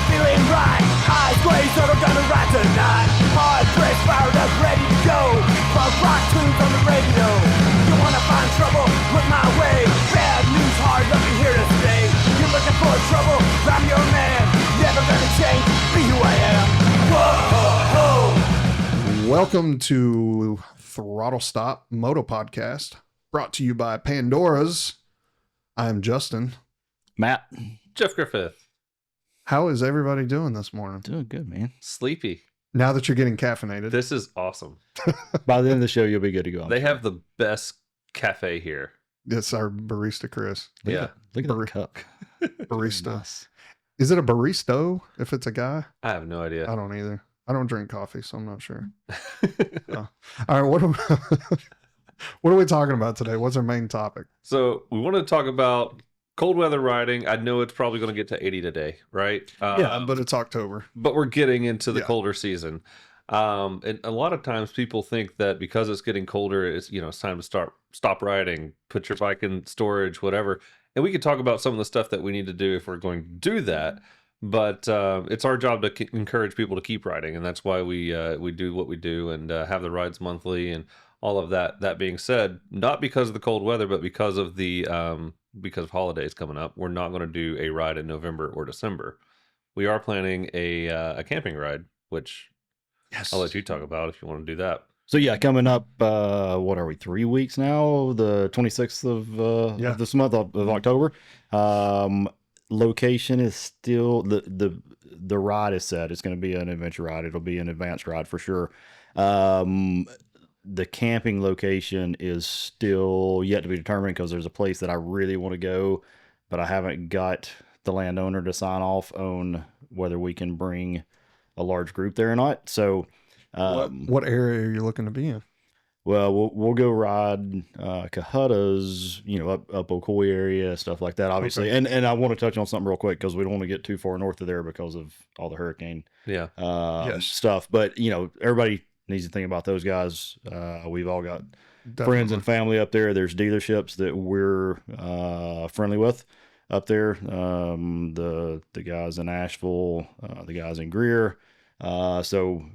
feeling right. Eyes glazed, so I'm gonna ride tonight. Hard pressed, fired up, ready to go. Punk rock tunes on the radio. You wanna find trouble? Look my way. Bad news, hard looking here to stay. You're looking for trouble? I'm your man. Never gonna change. Be who I am. Whoa. Welcome to Throttle Stop Moto Podcast, brought to you by Pandora's. I am Justin. Matt. Jeff Griffith. How is everybody doing this morning? Doing good, man. Sleepy. Now that you're getting caffeinated. This is awesome. By the end of the show, you'll be good to go. They have the best cafe here. It's our barista, Chris. Look at the cup. Barista. Nice. Is it a baristo if it's a guy? I have no idea. I don't either. I don't drink coffee, so I'm not sure. All right, what are we talking about today? What's our main topic? So we want to talk about cold weather riding. I know it's probably going to get to 80 today, right? Yeah, but it's October. But we're getting into the Yeah. colder season. And a lot of times people think that because it's getting colder, it's time to stop riding, put your bike in storage, whatever. And we could talk about some of the stuff that we need to do if we're going to do that. But it's our job to encourage people to keep riding, and that's why we do what we do and have the rides monthly and all of that. That being said, not because of the cold weather, but because of because of holidays coming up, we're not going to do a ride in November or December. We are planning a camping ride, which I'll let you talk about if you want to do that. So yeah, coming up, what are we, 3 weeks now? The 26th of this month of October. Location is still, the ride is set. It's going to be an adventure ride. It'll be an advanced ride for sure. The camping location is still yet to be determined because there's a place that I really want to go, but I haven't got the landowner to sign off on whether we can bring a large group there or not. So What area are you looking to be in? well, we'll go ride Cahutta's, up Ocoee area, stuff like that, obviously. Okay. And I want to touch on something real quick because we don't want to get too far north of there because of all the hurricane Yes. stuff. But, everybody needs to think about those guys. We've all got friends and family up there. There's dealerships that we're friendly with up there. The guys in Asheville, the guys in Greer. So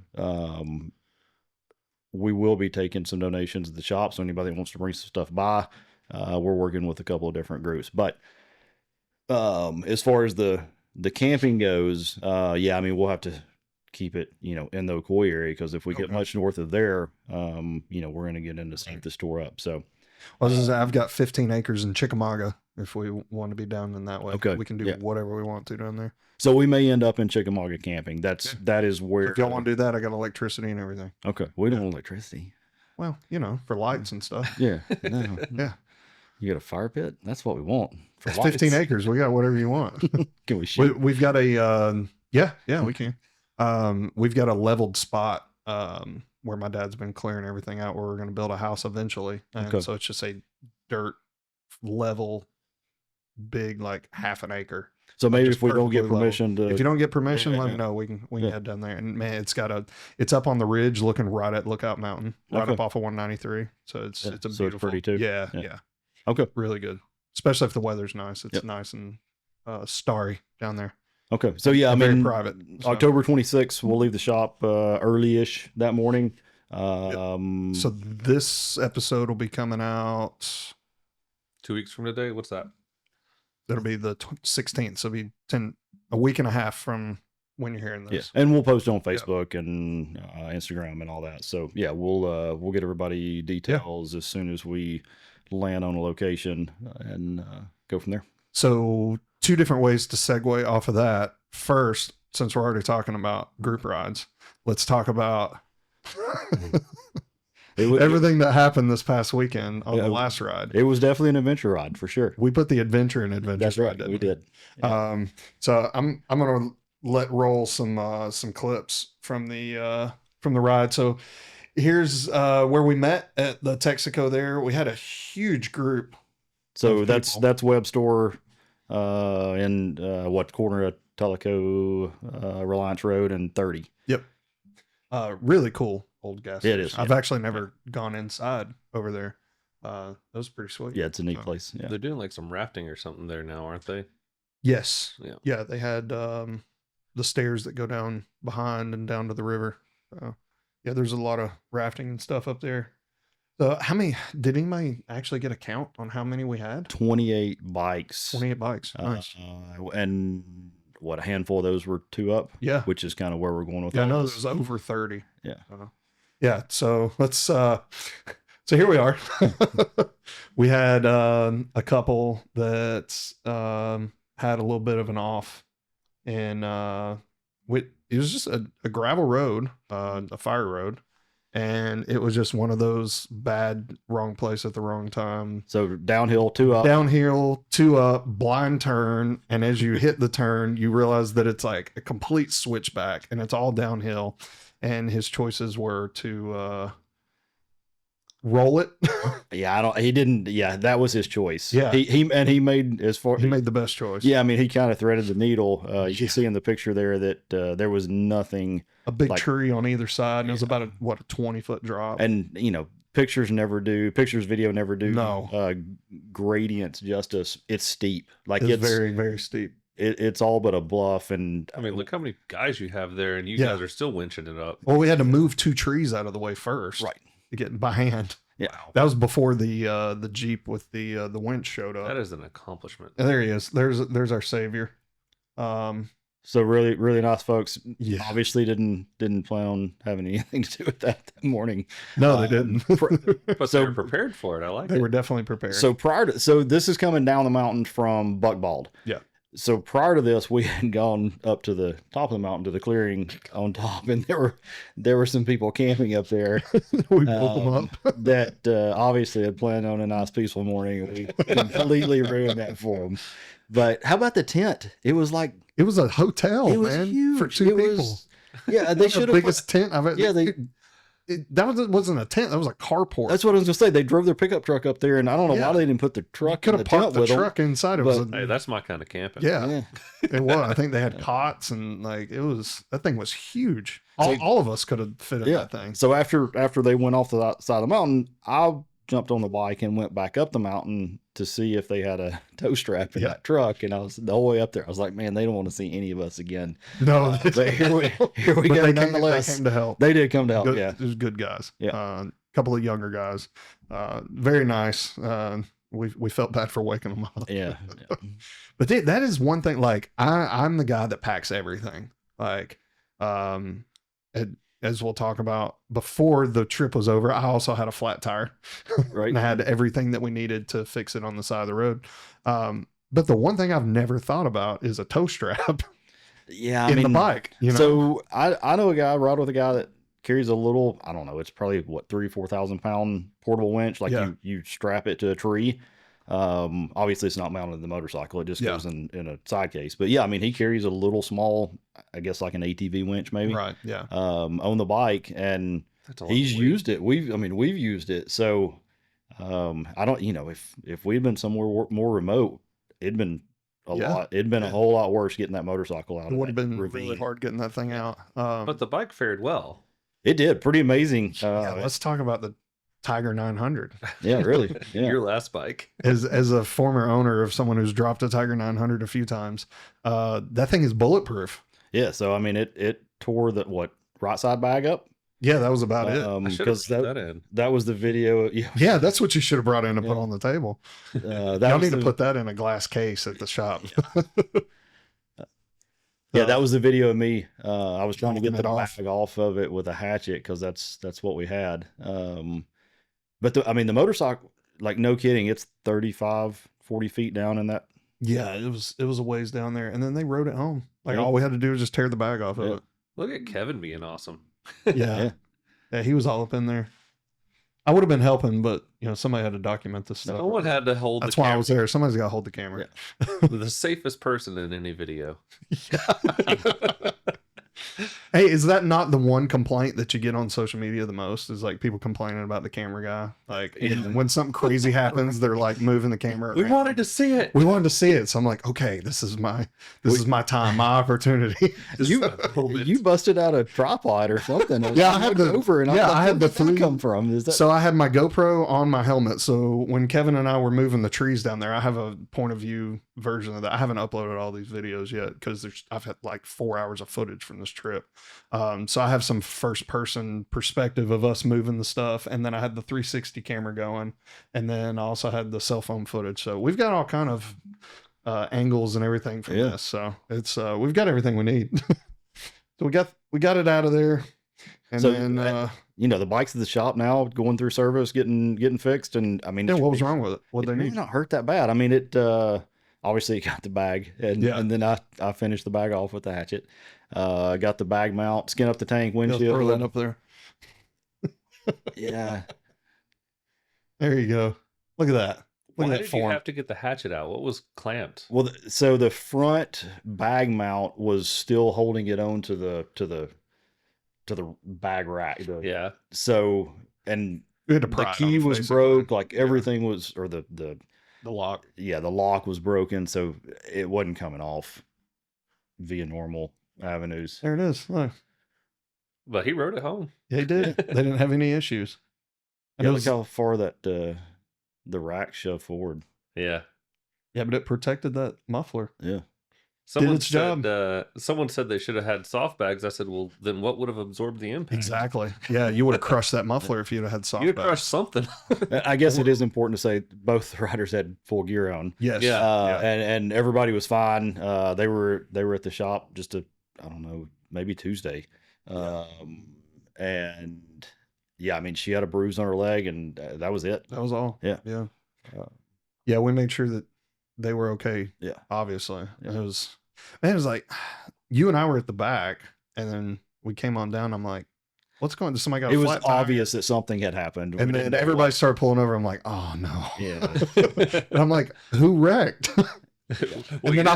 we will be taking some donations at the shop. So anybody that wants to bring some stuff by, we're working with a couple of different groups. But as far as the camping goes, we'll have to keep it, in the Ocoee area, because if we get much north of there, we're going to get into stuff to store up. So I've got 15 acres in Chickamauga. If we want to be down in that way, we can do whatever we want to down there. So we may end up in Chickamauga camping. That is where. If y'all want to do that, I got electricity and everything. Okay, we don't want electricity. Well, for lights and stuff. Yeah, no. Yeah. You got a fire pit? That's what we want. For It's 15 lights. acres. We got whatever you want. Can we shoot? We've got a we can. We've got a leveled spot where my dad's been clearing everything out, where we're going to build a house eventually. And so it's just a dirt level, big, like half an acre. So maybe Just if we don't get perfectly permission to, if you don't get permission, let me know. We can head down there. And man, it's up on the ridge, looking right at Lookout Mountain, right up off of 193. So it's a beautiful. So it's pretty too. Yeah. Okay. Really good, especially if the weather's nice. It's nice and starry down there. Okay. So yeah, Very private. So. October 26th, we'll leave the shop early-ish that morning. So this episode will be coming out 2 weeks from today. What's that? It'll be the 16th. So it'll be a week and a half from when you're hearing this. Yeah. And we'll post on Facebook and Instagram and all that. So yeah, we'll get everybody details as soon as we land on a location and go from there. So 2 different ways to segue off of that. First, since we're already talking about group rides, let's talk about everything that happened this past weekend on the last ride. It was definitely an adventure ride for sure. We put the adventure in adventure. That's right. Ride, didn't We did. Yeah. So I'm gonna let roll some clips from the ride. So here's where we met at the Texaco. There we had a huge group. So that's Web Store in what corner of Tellico, Reliance Road and 30. Yep. Really cool old gas station. It is. I've actually never gone inside over there. That was pretty sweet. Yeah, it's a neat place. Yeah. They're doing like some rafting or something there now, aren't they? Yes. Yeah. Yeah. They had the stairs that go down behind and down to the river. So yeah, there's a lot of rafting and stuff up there. So how many, did anybody actually get a count on how many we had? 28 bikes. 28 bikes. Nice. And what, a handful of those were 2 up? Yeah. Which is kind of where we're going with Yeah, I all know this. there's over 30. Yeah. Yeah. So let's, so here we are. We had a couple that had a little bit of an off, and it was just a gravel road, a fire road. And it was just one of those bad, wrong place at the wrong time. So downhill, 2 up. Downhill, 2 up, blind turn. And as you hit the turn, you realize that it's like a complete switchback and it's all downhill. And his choices were to roll it. Yeah, he didn't. Yeah, that was his choice. Yeah. He made he made the best choice. Yeah, I mean, he kind of threaded the needle. You can see in the picture there that there was nothing. A big tree on either side, and it was about a 20-foot drop. And pictures video never do No. gradients justice. It's steep. Like it's very, very steep. It's all but a bluff. And I mean, look how many guys you have there, and you Yeah. guys are still winching it up. Well, we had to move 2 trees out of the way first, right to get by hand. Yeah, that was before the Jeep with the winch showed up. That is an accomplishment. And there he is. There's our savior. So really, really nice folks. Yeah. Obviously didn't plan on having anything to do with that morning. No, they didn't. But they were prepared for it. I like it. They were definitely prepared. So this is coming down the mountain from Buckbald. Yeah. So prior to this, we had gone up to the top of the mountain to the clearing on top, and there were some people camping up there. We pulled them up. That obviously had planned on a nice peaceful morning. We completely ruined that for them. But how about the tent? It was like It was a hotel, it was man, huge. for 2 people. Yeah, they should have biggest tent I've ever. Yeah, that wasn't a tent. That was a carport. That's what I was gonna say. They drove their pickup truck up there, and I don't know why they didn't put the truck. Could in have the parked tent the with them. truck inside. It but- was. Hey, that's my kind of camping. Yeah, it was. I think they had cots and like that thing was huge. All of us could have fit in that thing. So after they went off the side of the mountain, I jumped on the bike and went back up the mountain to see if they had a tow strap in that truck. And I was the whole way up there. I was like, man, they don't want to see any of us again. No, But here we but go. they Nonetheless, came to help. they did come to help. Good, Yeah. it was good guys. Yeah. A couple of younger guys. Very nice. We felt bad for waking them up. Yeah. But that is one thing. Like I'm the guy that packs everything. Like, as we'll talk about, before the trip was over, I also had a flat tire. Right. And I had everything that we needed to fix it on the side of the road. But the one thing I've never thought about is a tow strap Yeah. in the bike. So I know a ride with a guy that carries a little, I don't know, it's probably 3,000-4,000 pound portable winch. Like you strap it to a tree. Obviously it's not mounted in the motorcycle. It just goes in a side case. But yeah, I mean, he carries a little small, I guess like an ATV winch maybe. Right. Yeah. On the bike, and he's used it. We've used it. So, I don't, if we'd been somewhere more remote, it'd been a lot. It'd been a whole lot worse getting that motorcycle out. It would have been ravine. really hard getting that thing out. But the bike fared well. It did pretty amazing. Let's talk about the Tiger 900. Yeah, really. Yeah. Your last bike. As a former owner of someone who's dropped a Tiger 900 a few times, that thing is bulletproof. Yeah. So I mean, it tore the right side bag up. Yeah, that was about it. I should have put that in. That was the video. Yeah, that's what you should have brought in to put on the table. Y'all need to put that in a glass case at the shop. Yeah, that was the video of me. I was trying to get the off. bag off of it with a hatchet because that's what we had. But the motorcycle, like no kidding, it's 35, 40 feet down in that. Yeah, it was a ways down there, and then they rode it home. Like all we had to do was just tear the bag off of it. Look at Kevin being awesome. Yeah, he was all up in there. I would have been helping, but somebody had to document this stuff. No one had to hold. That's why I was there. Somebody's got to hold the camera. The safest person in any video. Hey, is that not the one complaint that you get on social media the most? Is like people complaining about the camera guy. Like when something crazy happens, they're like moving the camera. We wanted to see it. We wanted to see it. So I'm like, okay, this is my time, my opportunity. You busted out a tripod or something. Yeah, I had the over and I had the three come from. Is that so I had my GoPro on my helmet. So when Kevin and I were moving the trees down there, I have a point of view version of that. I haven't uploaded all these videos yet because I've had like 4 hours of footage from this trip. So I have some first person perspective of us moving the stuff, and then I had the 360 camera going, and then I also had the cell phone footage. So we've got all kind of angles and everything from this. So it's we've got everything we need. So we got it out of there, and so, then the bike's at the shop now, going through service, getting fixed, and I mean, yeah, what was wrong with it? What they it need? not hurt that bad. I mean, it obviously it got the bag, and then I finished the bag off with the hatchet. Got the bag mount, skin up the tank windshield. Throw that up there. Yeah, there you go. Look at that. Look Why at that did form. you have to get the hatchet out? What was clamped? well, so the front bag mount was still holding it on to the bag rack. Yeah. So, and We had to the pry it key off, was basically. broke, like everything was, or the lock. yeah, the lock was broken, so it wasn't coming off via normal avenues. There it is. Look. But he rode it home. Yeah, he did. They didn't have any issues. And Yeah, it look was- how far that the rack shoved forward. Yeah. yeah, but it protected that muffler. Yeah. Someone its said, job. Someone said they should have had soft bags. I said, well, then what would have absorbed the impact? Exactly. Yeah, you would have crushed that muffler if you'd have had soft You'd bags. crush something. I guess it is important to say both riders had full gear on. Yes. Yeah. And everybody was fine. They were at the shop just I don't know, maybe Tuesday. And yeah, I mean, she had a bruise on her leg, and that was it. That was all. Yeah. Yeah. Yeah, we made sure that they were okay. Yeah. Obviously. Yeah. It was like you and I were at the back, and then we came on down. I'm like, what's going on? Somebody got a It was flat tire? obvious that something had happened. And We then didn't know everybody what. started pulling over. I'm like, oh no. Yeah. And I'm like, who wrecked? Well, and then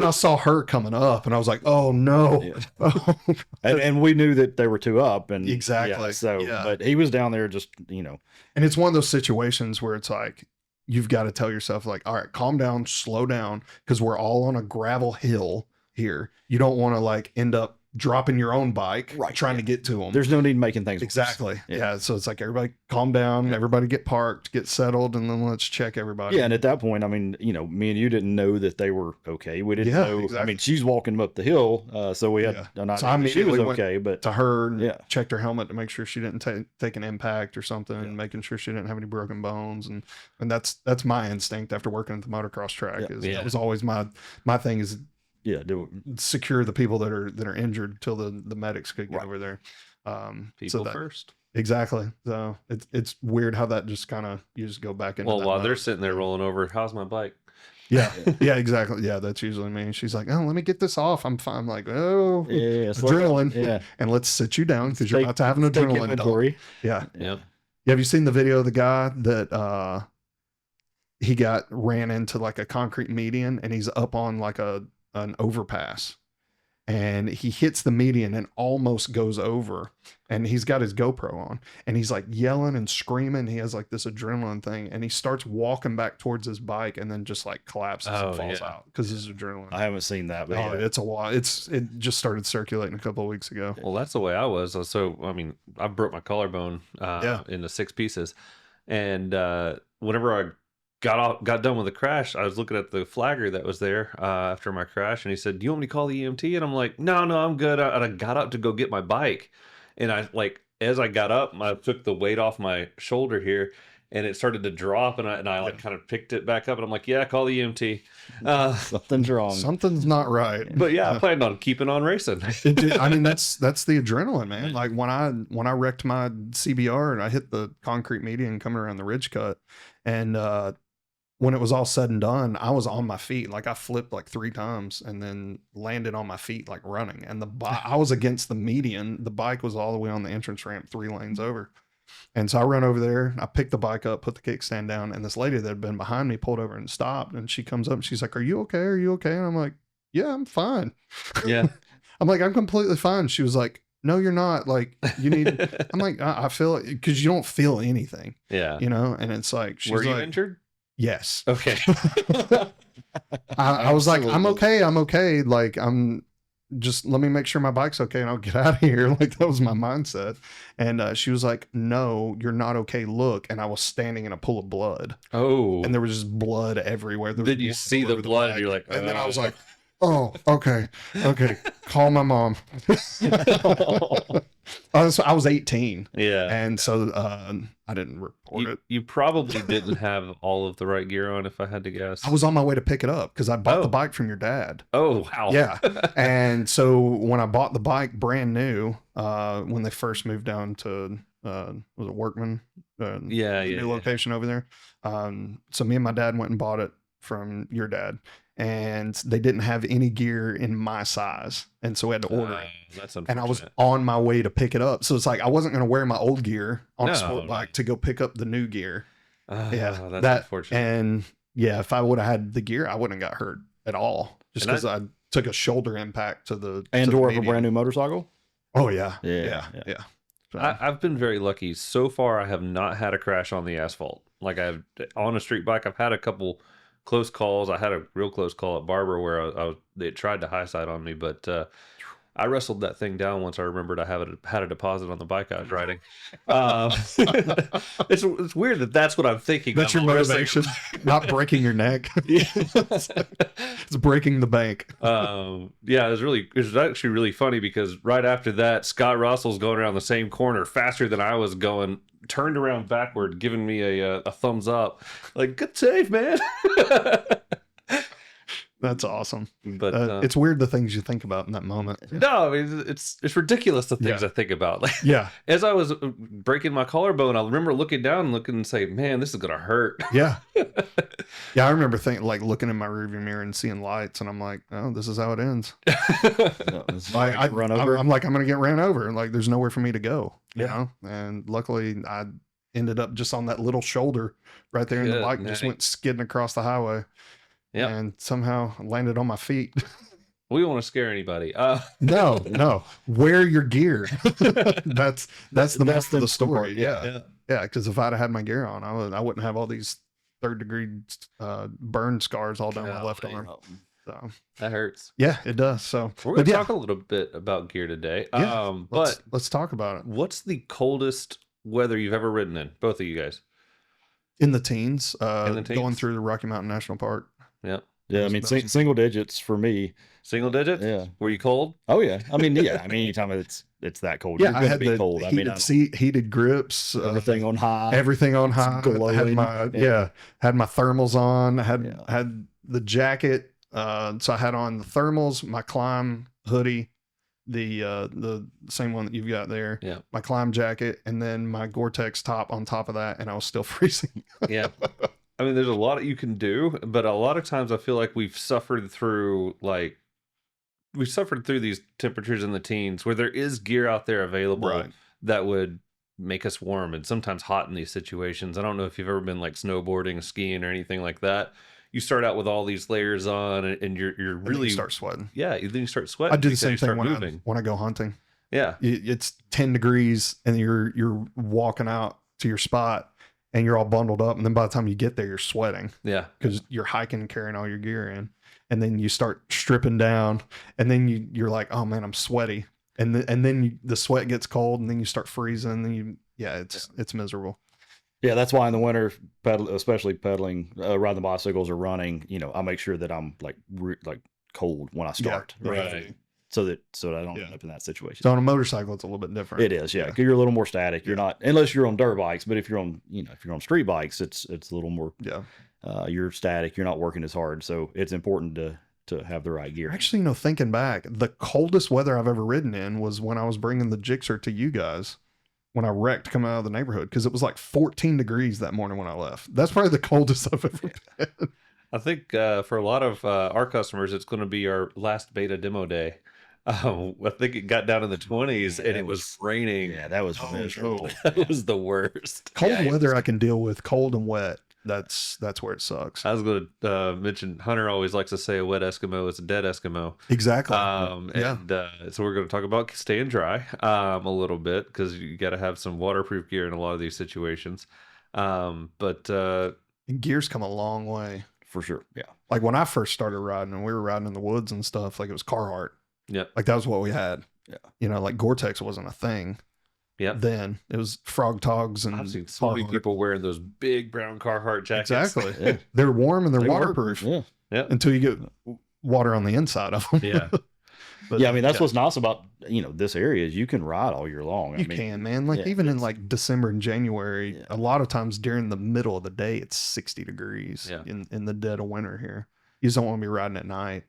I saw her coming up, and I was like, "Oh no!" Yeah. And we knew that they were two up, and Exactly. Yeah, so, Yeah. but he was down there, just And it's one of those situations where it's like you've got to tell yourself, like, "All right, calm down, slow down," because we're all on a gravel hill here. You don't want to like end up dropping your own bike trying to get to them. there's no need making things worse. Exactly. Yeah. Yeah. So it's like everybody calm down, everybody get parked, get settled, and then let's check everybody. Yeah, and at that point, I mean, me and you didn't know that they were okay. We didn't Yeah, know. I exactly. mean, she's walking up the hill, so we had Yeah. an So I idea that she was immediately went okay. But to her and Yeah. checked her helmet to make sure she didn't take an impact or something, and making sure she didn't have any broken bones. And that's my instinct after working at the motocross track. Yeah. That was always my thing is yeah, secure the people that are injured till the medics could get over there. People first. Exactly. So it's weird how that just kind of you just go back into Well, that while mode. they're sitting there rolling over, how's my bike? Yeah. Yeah, exactly. Yeah, that's usually me. She's like, oh, let me get this off. I'm fine. I'm like, oh, yeah, adrenaline. Yeah, And let's sit you down because you're Take- about to have an take adrenaline dump. inventory. Yeah. Yep. Have you seen the video of the guy that he ran into like a concrete median, and he's up on like an overpass, and he hits the median and almost goes over, and he's got his GoPro on, and he's like yelling and screaming. He has like this adrenaline thing, and he starts walking back towards his bike, and then just like collapses and falls out because his adrenaline. I haven't seen that, but Oh, yeah. it's a lot. It just started circulating a couple of weeks ago. Well, that's the way I was. So, I mean, I broke my collarbone Yeah. into 6 pieces. And whenever I got done with the crash, I was looking at the flagger that was there after my crash. And he said, do you want me to call the EMT? And I'm like, no, I'm good. And I got up to go get my bike. And as I got up, I took the weight off my shoulder here, and it started to drop. And I like kind of picked it back up. And I'm like, yeah, call the EMT. Something's wrong. Something's not right. But yeah, I planned on keeping on racing. I mean, that's the adrenaline, man. Like when I wrecked my CBR and I hit the concrete median coming around the ridge cut, and when it was all said and done, I was on my feet. Like I flipped like 3 times and then landed on my feet like running. And I was against the median. The bike was all the way on the entrance ramp, 3 lanes over. And so I run over there, I picked the bike up, put the kickstand down, and this lady that had been behind me pulled over and stopped. And she comes up and she's like, "Are you okay? Are you okay?" And I'm like, "Yeah, I'm fine." Yeah. I'm like, I'm completely fine. She was like, no, you're not. Like, you need, I'm like, I feel it, because you don't feel anything, Yeah. you know? And it's like, she's Were you like, injured? yes. Okay. I was like, I'm okay. Like, I'm just, let me make sure my bike's okay and I'll get out of here. Like, that was my mindset. And she was like, no, you're not okay. Look. And I was standing in a pool of blood. Oh. And there was just blood everywhere. There was Did you blood see all the over blood? bike. And you're like, and then I was like, oh, okay. Call my mom. I was 18. yeah. And so I didn't report it. You probably didn't have all of the right gear on, if I had to guess. I was on my way to pick it up because I bought the bike from your dad. Oh, wow. Yeah. And so when I bought the bike brand new, when they first moved down to, was it Workman? New location over there. So me and my dad went and bought it from your dad. And they didn't have any gear in my size. And so we had to order it. That's and I was unfortunate. on my way to pick it up. So it's like I wasn't going to wear my old gear on a sport No. bike to go pick up the new gear. That's That unfortunate. and yeah, if I would have had the gear, I wouldn't have got hurt at all. Just And because I took a shoulder impact to the Pandora for a median. brand new motorcycle. Oh yeah. Yeah. So, I've been very lucky. So far, I have not had a crash on the asphalt. Like I've on a street bike, I've had a couple close calls. I had a real close call at Barber where they tried to high side on me, but I wrestled that thing down once I remembered I had a deposit on the bike I was riding. It's weird that's what I'm thinking. that's your motivation, not breaking your neck. It's breaking the bank. Yeah, it was actually really funny because right after that, Scott Russell's going around the same corner faster than I was going, turned around backward, giving me a thumbs up, like good save, man. That's awesome. But it's weird the things you think about in that moment. no, I mean, it's ridiculous the things I think about. Like, Yeah. as I was breaking my collarbone, I remember looking down and looking and saying, "Man, this is gonna hurt." Yeah. Yeah, I remember looking in my rearview mirror and seeing lights, and I'm like, oh, this is how it ends. I run over. I'm like, I'm gonna get ran over. Like, there's nowhere for me to go. You Yeah. know? And luckily, I ended up just on that little shoulder right there, and the Good bike just night. went skidding across the highway. Yep. And somehow landed on my feet. We don't want to scare anybody. No. Wear your gear. that's the most of the story. part, Yeah. Because if I'd have had my gear on, I wouldn't have all these 3rd-degree burn scars all down my left arm. So That hurts. yeah, it does. So We're gonna but yeah, talk a little bit about gear today. Yeah, But let's talk about it. what's the coldest weather you've ever ridden in? Both of you guys. In the teens, teens? going through the Rocky Mountain National Park. Yeah. Yeah, I mean, single digits for me. Single digits? Yeah. Were you cold? Oh yeah. I mean, yeah. I mean, anytime it's that cold, Yeah, you're I gonna had be the cold. I mean, heated grips, everything on high. everything on high. Had glowing. my had my thermals on. Had Yeah. the jacket. So I had on the thermals, my Klim hoodie, the same one that you've got there. Yeah. My Klim jacket, and then my Gore-Tex top on top of that, and I was still freezing. Yeah. I mean, there's a lot you can do, but a lot of times I feel like we've suffered through these temperatures in the teens where there is gear out there available Right. that would make us warm and sometimes hot in these situations. I don't know if you've ever been like snowboarding, skiing, or anything like that. You start out with all these layers on, and you're And then really you start sweating. yeah. Then you start sweating. I do the because same you start thing moving. when I go hunting. Yeah, It's 10 degrees, and you're walking out to your spot, and you're all bundled up, and then by the time you get there, you're sweating yeah. because you're hiking and carrying all your gear in, and then you start stripping down, and then you're like, oh man, I'm sweaty, and then the sweat gets cold, and then you start freezing, and then it's miserable. Yeah, that's why in the winter, especially pedaling, riding the bicycles or running, I'll make sure that I'm like cold when I start, Right. So that I don't end up in that situation. So on a motorcycle, it's a little bit different. It is, yeah. 'Cause you're a little more static. You're not, unless you're on dirt bikes. But if you're on, street bikes, it's a little more. Yeah. You're static. You're not working as hard. So it's important to have the right gear. Actually, thinking back, the coldest weather I've ever ridden in was when I was bringing the Gixxer to you guys when I wrecked coming out of the neighborhood, because it was like 14 degrees that morning when I left. That's probably the coldest I've ever been. I think for a lot of our customers, it's going to be our last beta demo day. I think it got down in the 20s and it was raining. Yeah, that was miserable. That was the worst. Cold weather I can deal with, cold and wet. that's where it sucks. I was going to mention Hunter always likes to say a wet Eskimo is a dead Eskimo. Exactly. So we're going to talk about staying dry a little bit, because you got to have some waterproof gear in a lot of these situations. And gears come a long way. For sure. Yeah. Like when I first started riding and we were riding in the woods and stuff, like it was Carhartt. Yeah. Like that was what we had. Yeah. You know, like Gore-Tex wasn't a thing. Yeah. Then it was Frog Togs and I've seen so many people wearing those big brown Carhartt jackets. Exactly. Yeah. They're warm and they're waterproof. Yeah. Yeah. Until you get water on the inside of them. Yeah. But, yeah. I mean, that's what's nice about, this area is you can ride all year long. You can, man. Like even in like December and January, a lot of times during the middle of the day, it's 60 degrees in the dead of winter here. You just don't want to be riding at night.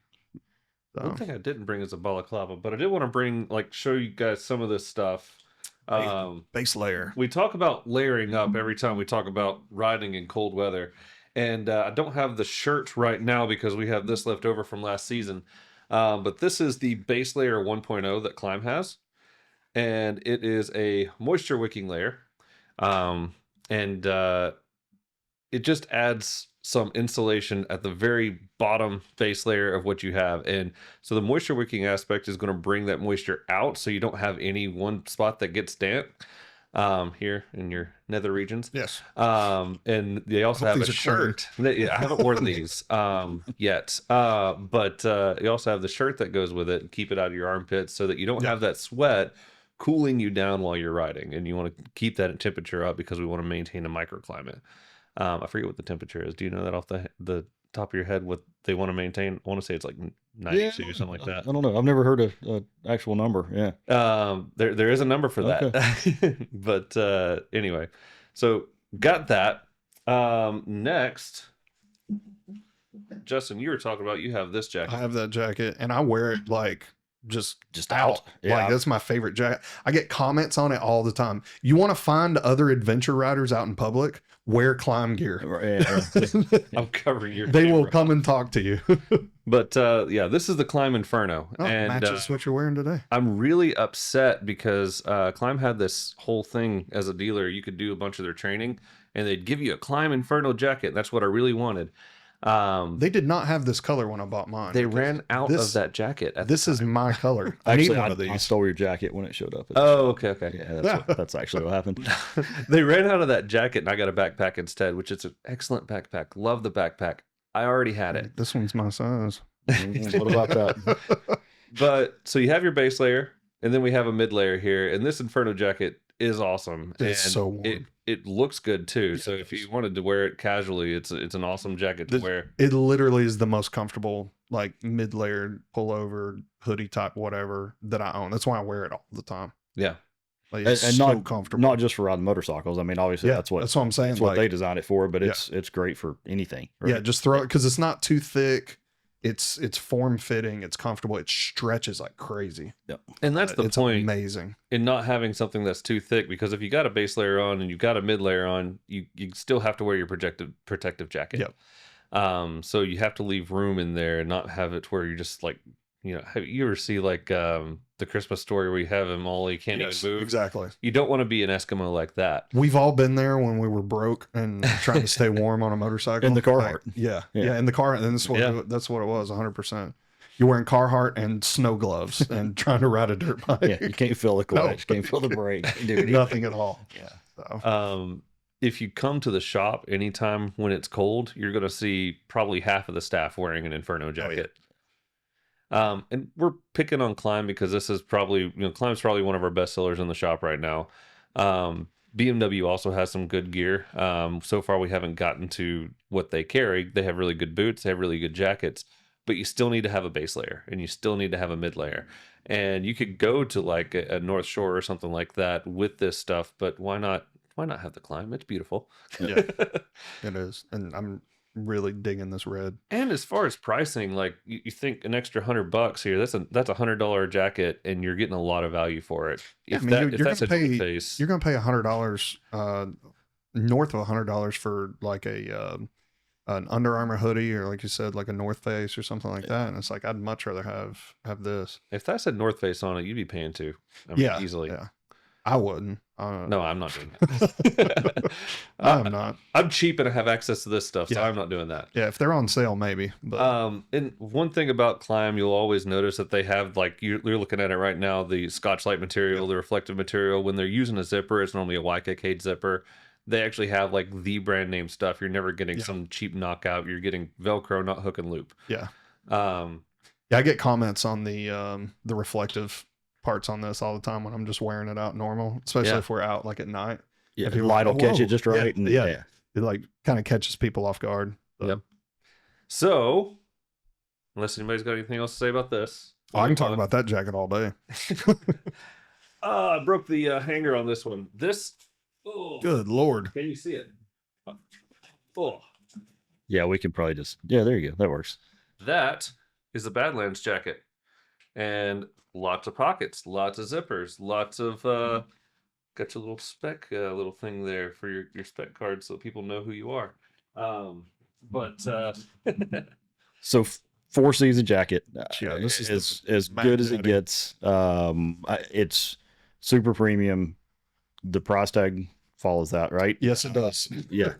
So. One thing I didn't bring is a balaclava, but I did want to show you guys some of this stuff. Base layer. We talk about layering up every time we talk about riding in cold weather. And I don't have the shirt right now because we have this left over from last season. But this is the base layer 1.0 that Klim has. And it is a moisture wicking layer. It just adds some insulation at the very bottom base layer of what you have. And so the moisture wicking aspect is going to bring that moisture out, so you don't have any one spot that gets damp here in your nether regions. Yes. And they also have a shirt. I haven't worn these yet. But you also have the shirt that goes with it, and keep it out of your armpits so that you don't have that sweat cooling you down while you're riding. And you want to keep that temperature up because we want to maintain a microclimate. I forget what the temperature is. Do you know that off the top of your head what they want to maintain? I want to say it's like 92 or something like that. I don't know. I've never heard an actual number. Yeah. There is a number for that. Okay. But anyway, so got that. Next, Justin, you were talking about you have this jacket. I have that jacket and I wear it like just out. Yeah. Like that's my favorite jacket. I get comments on it all the time. You want to find other adventure riders out in public, wear Klim gear. I'm covering your They camera. will come and talk to you. But this is the Klim Inferno. And matches what you're wearing today. I'm really upset because Klim had this whole thing as a dealer. You could do a bunch of their training and they'd give you a Klim Inferno jacket. That's what I really wanted. They did not have this color when I bought mine. They ran out of that jacket. This is my color. I Actually, need one of these. I stole your jacket when it showed up. Oh, okay. Yeah, that's actually what happened. They ran out of that jacket and I got a backpack instead, which is an excellent backpack. Love the backpack. I already had it. This one's my size. What about that? But so you have your base layer and then we have a mid layer here, and this Inferno jacket is awesome. It's and so warm. It looks good too. So if you wanted to wear it casually, it's an awesome jacket to wear. It literally is the most comfortable, like mid-layered pullover hoodie type whatever that I own. That's why I wear it all the time. Yeah. Like, it's and so not comfortable. Not just for riding motorcycles. I mean, obviously that's what I'm saying. That's what they designed it for, but it's great for anything. Right? Yeah, just throw it because it's not too thick. It's form fitting. It's comfortable. It stretches like crazy. Yep. And that's the point. Amazing. In not having something that's too thick, because if you got a base layer on and you've got a mid layer on, you still have to wear your protective jacket. Yep. So you have to leave room in there and not have it where you're just like, have you ever see like the Christmas Story where you have him all, he can't even move? Exactly. You don't want to be an Eskimo like that. We've all been there when we were broke and trying to stay warm on a motorcycle. In the Carhartt. Yeah, in the car. And that's what it was, 100%. You're wearing Carhartt and snow gloves and trying to ride a dirt bike. Yeah, you can't feel the clutch, can't feel the brake, dude. Nothing at all. Yeah. So. If you come to the shop anytime when it's cold, you're going to see probably half of the staff wearing an Inferno jacket. And we're picking on Klim because this is probably, Klim's probably one of our best sellers in the shop right now. BMW also has some good gear. So far, we haven't gotten to what they carry. They have really good boots. They have really good jackets, but you still need to have a base layer and you still need to have a mid layer. And you could go to like a North Shore or something like that with this stuff, but why not have the Klim? It's beautiful. Yeah, it is. And I'm really digging this red. And as far as pricing, like you think an extra $100 here, that's a $100 jacket and you're getting a lot of value for it. You're gonna pay $100 north of $100 for like an Under Armour hoodie, or like you said, like a North Face or something like that. And it's like, I'd much rather have this. If that said North Face on it, you'd be paying too. Easily. Yeah. I wouldn't. No, I'm not doing that. I'm not. I'm cheap and I have access to this stuff, so Yeah. I'm not doing that. Yeah, if they're on sale, maybe. But And one thing about Klim, you'll always notice that they have, like, you're looking at it right now, the Scotch-Lite material, the reflective material. When they're using a zipper, it's normally a YKK zipper. They actually have, like, the brand name stuff. You're never getting some cheap knockout. You're getting Velcro, not hook and loop. yeah, Yeah, I get comments on the reflective parts on this all the time when I'm just wearing it out normal, especially if we're out like at night. Yeah, If the you're light will like, catch "Whoa." it just right. Yeah. It like kind of catches people off guard. But- Yep. So, unless anybody's got anything else to say about this. I can talk about that jacket all day. I broke the hanger on this one. This. Oh, Good Lord. can you see it? Oh. Yeah, we could probably just. Yeah, there you go. That works. That is a Badlands jacket. And lots of pockets, lots of zippers, lots of got your little spec little thing there for your spec card so people know who you are. So 4-season jacket. Yeah, this is as good as it magnetic. gets. It's super premium. The price tag follows that, right? Yes, it does. Yeah.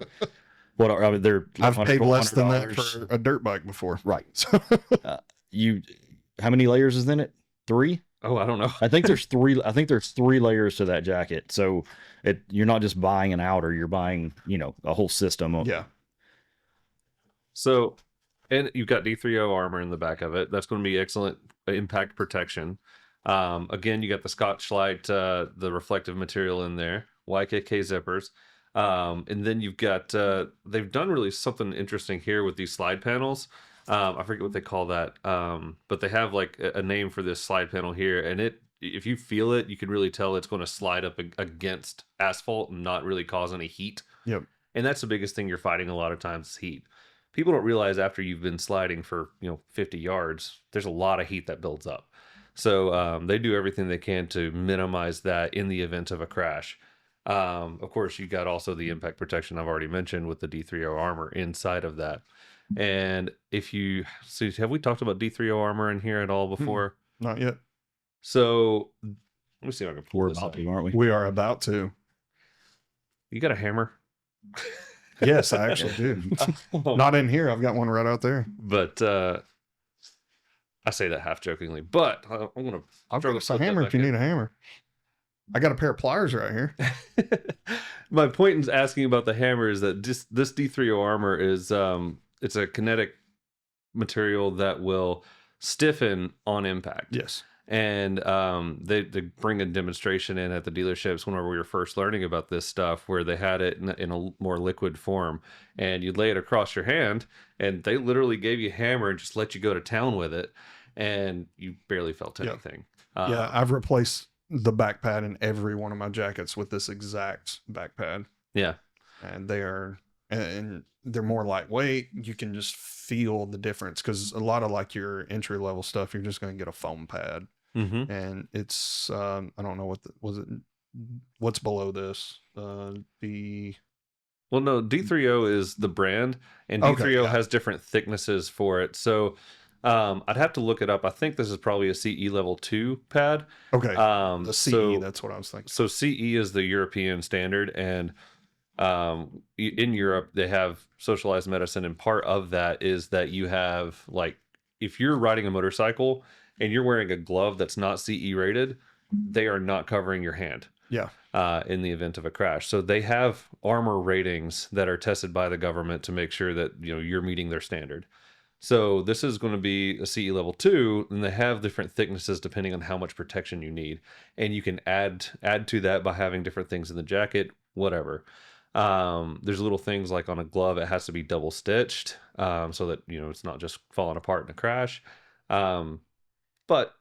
What I mean, they're I've paid less than that $100. for a dirt bike before. Right. So How many layers is in it? 3? Oh, I don't know. I think there's 3. I think there's 3 layers to that jacket. So you're not just buying an outer, you're buying, a whole system. yeah. So, and you've got D3O armor in the back of it. That's going to be excellent impact protection. Again, you got the Scotch-Lite, the reflective material in there, YKK zippers. And then you've got, they've done really something interesting here with these slide panels. I forget what they call that. But they have like a name for this slide panel here. And if you feel it, you can really tell it's going to slide up against asphalt and not really cause any heat. Yep. And that's the biggest thing you're fighting a lot of times is heat. People don't realize after you've been sliding for 50 yards, there's a lot of heat that builds up. So they do everything they can to minimize that in the event of a crash. Of course, you got also the impact protection I've already mentioned with the D3O armor inside of that. And if you see, have we talked about D3O armor in here at all before? Not yet. So let me see if I can pull We're this about up. to, aren't we? We are about to. You got a hammer? Yes, I actually do. Not in here. I've got one right out there. But I say that half jokingly. But I'm gonna. I'll throw give us put a that hammer back if you in. need a hammer. I got a pair of pliers right here. My point in asking about the hammer is that this D3O armor is it's a kinetic material that will stiffen on impact. Yes. And they bring a demonstration in at the dealerships whenever we were first learning about this stuff, where they had it in a more liquid form, and you'd lay it across your hand, and they literally gave you a hammer and just let you go to town with it, and you barely felt Yep. anything. Yeah, I've replaced the back pad in every one of my jackets with this exact back pad, Yeah. and they're more lightweight. You can just feel the difference because a lot of like your entry level stuff, you're just going to get a foam pad, Mm-hmm. and it's I don't know what's below this. Well, no, D3O is the brand, and D3O Okay, yeah. has different thicknesses for it. So I'd have to look it up. I think this is probably a CE level 2 pad. Okay, the CE. So, That's what I was thinking. so CE is the European standard, and in Europe they have socialized medicine, and part of that is that you have, like, if you're riding a motorcycle and you're wearing a glove that's not CE rated, they are not covering your hand. Yeah. In the event of a crash. So they have armor ratings that are tested by the government to make sure that you're meeting their standard. So this is going to be a CE level 2, and they have different thicknesses depending on how much protection you need. And you can add to that by having different things in the jacket, whatever. There's little things like on a glove, it has to be double stitched, so that it's not just falling apart in a crash. But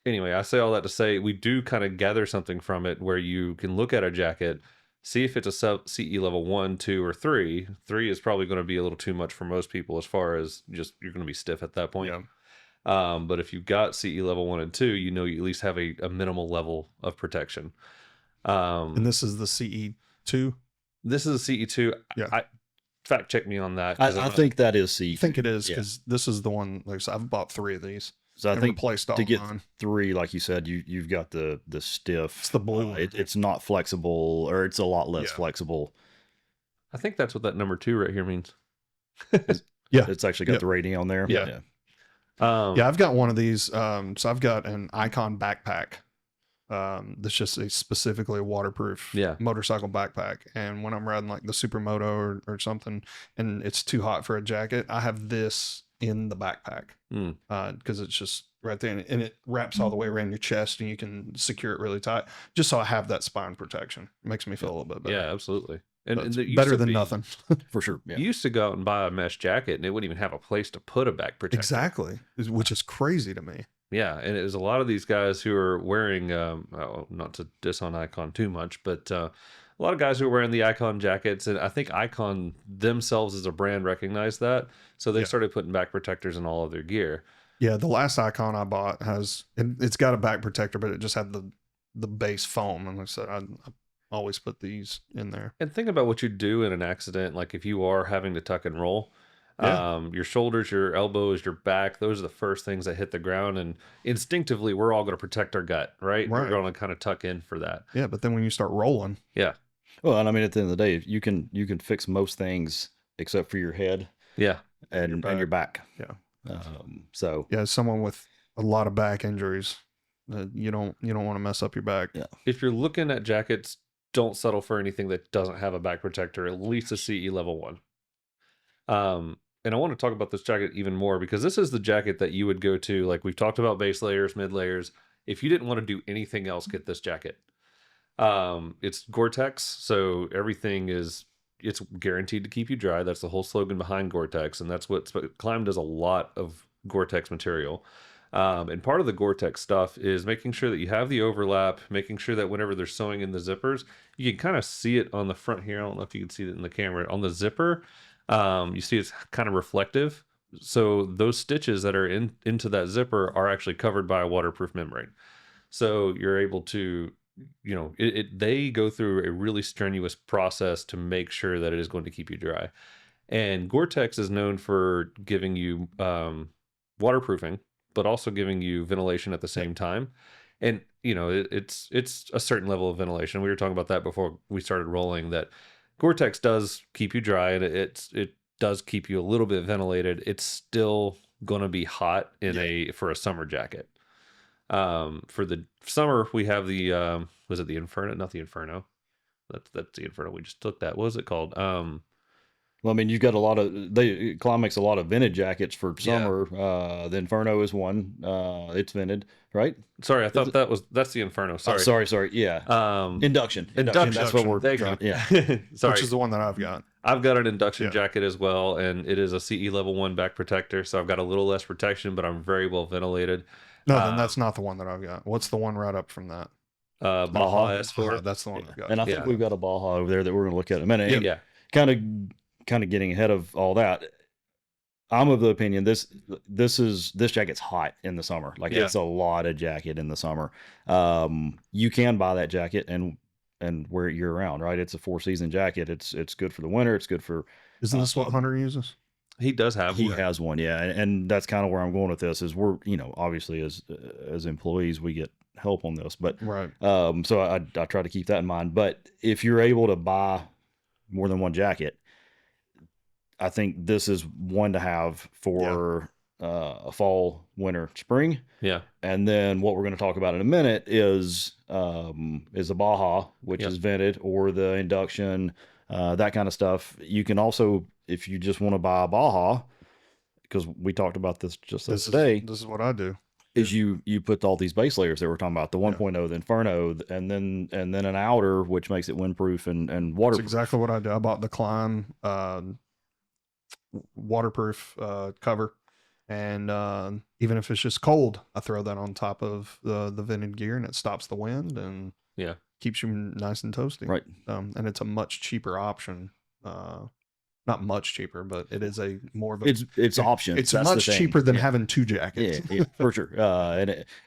anyway, I say all that to say we do kind of gather something from it where you can look at a jacket, see if it's a CE level 1, 2, or 3. 3 is probably going to be a little too much for most people as far as just you're going to be stiff at that point. Yeah. But if you've got CE level 1 and 2, you at least have a minimal level of protection. And this is the CE2. This is a CE2. Yeah. Fact check me on that. 'cause I think that is C. I think it is Yeah. because this is the one. Like, so I've bought 3 of these. So I think replaced all to get mine. 3, like you said, you've got the stiff. It's the blue one. It's not flexible, or it's a lot less Yeah. flexible. I think that's what that number 2 right here means. Yeah. It's actually got Yep. the rating on there. Yeah. Yeah. I've got one of these. So I've got an Icon backpack. That's just a specifically waterproof motorcycle backpack. And when I'm riding like the Supermoto or something, and it's too hot for a jacket, I have this in the backpack because it's just right there, and it wraps all the way around your chest, and you can secure it really tight. Just so I have that spine protection. It makes me feel a little bit better. Yeah, absolutely. And It's it used better to than be- nothing. For sure. Yeah. You used to go out and buy a mesh jacket, and it wouldn't even have a place to put a back protector. Exactly, which is crazy to me. Yeah, and it was a lot of these guys who are wearing, not to diss on Icon too much, but a lot of guys who are wearing the Icon jackets, and I think Icon themselves as a brand recognized that, so they started putting back protectors in all of their gear. Yeah, the last Icon I bought it's got a back protector, but it just had the base foam, and like I said, I always put these in there. And think about what you do in an accident, like if you are having to tuck and roll. Yeah. Your shoulders, your elbows, your back, those are the first things that hit the ground, and instinctively we're all going to protect our gut, right? We're going to kind of tuck in for that. Yeah, but then when you start rolling, Well, and I mean, at the end of the day, you can fix most things except for your head. Yeah. And your back. Yeah. So yeah, someone with a lot of back injuries, you don't want to mess up your back. Yeah. If you're looking at jackets, don't settle for anything that doesn't have a back protector, at least a CE level 1. And I want to talk about this jacket even more because this is the jacket that you would go to, like we've talked about base layers, mid layers. If you didn't want to do anything else, get this jacket. It's Gore-Tex, so everything it's guaranteed to keep you dry. That's the whole slogan behind Gore-Tex, and that's what Klim does, a lot of Gore-Tex material. And part of the Gore-Tex stuff is making sure that you have the overlap, making sure that whenever they're sewing in the zippers, you can kind of see it on the front here. I don't know if you can see it in the camera. On the zipper, you see it's kind of reflective. So those stitches that are into that zipper are actually covered by a waterproof membrane. So you're able to, they go through a really strenuous process to make sure that it is going to keep you dry. And Gore-Tex is known for giving you waterproofing, but also giving you ventilation at the same time. And, it's a certain level of ventilation. We were talking about that before we started rolling, that Gore-Tex does keep you dry, and it does keep you a little bit ventilated. It's still going to be hot for a summer jacket. For the summer, we have the, was it the Inferno? Not the Inferno. That's the Inferno. We just took that. What was it called? Well, I mean, you've got a lot of Klim makes a lot of vented jackets for summer. The Inferno is one. It's vented, right? Sorry, I thought that's the Inferno. Sorry. Sorry. Yeah. Induction. Induction. That's what we're Thank trying. you. Yeah. Sorry. Which is the one that I've got. I've got an induction jacket as well, and it is a CE level 1 back protector, so I've got a little less protection, but I'm very well ventilated. No, then that's not the one that I've got. What's the one right up from that? Baja S4. That's the one I've got. And I think we've got a Baja over there that we're going to look at in a minute. Yeah. Kind of getting ahead of all that. I'm of the opinion this jacket's hot in the summer. Like it's a lot of jacket in the summer. You can buy that jacket and wear it year round, right? It's a 4-season jacket. It's good for the winter. It's good for. Isn't this what Hunter uses? He does have He one. has one, yeah, and that's kind of where I'm going with this. Is we're obviously as employees we get help on this, but Right. So I try to keep that in mind. But if you're able to buy more than one jacket, I think this is one to have for a fall, winter, spring. Yeah. And then what we're going to talk about in a minute is the Baja, which is vented, or the induction, that kind of stuff. You can also, if you just want to buy a Baja, because we talked about this just today. This is what I do. Is you put all these base layers that we're talking about, the 1.0, the Inferno, and then an outer, which makes it windproof and waterproof. That's exactly what I do. I bought the Klim waterproof cover, and even if it's just cold, I throw that on top of the vented gear, and it stops the wind and keeps you nice and toasty. Right. And it's a much cheaper option. Not much cheaper, but it is a more of a. It's option. It's That's much cheaper than having 2 jackets. Yeah, for sure.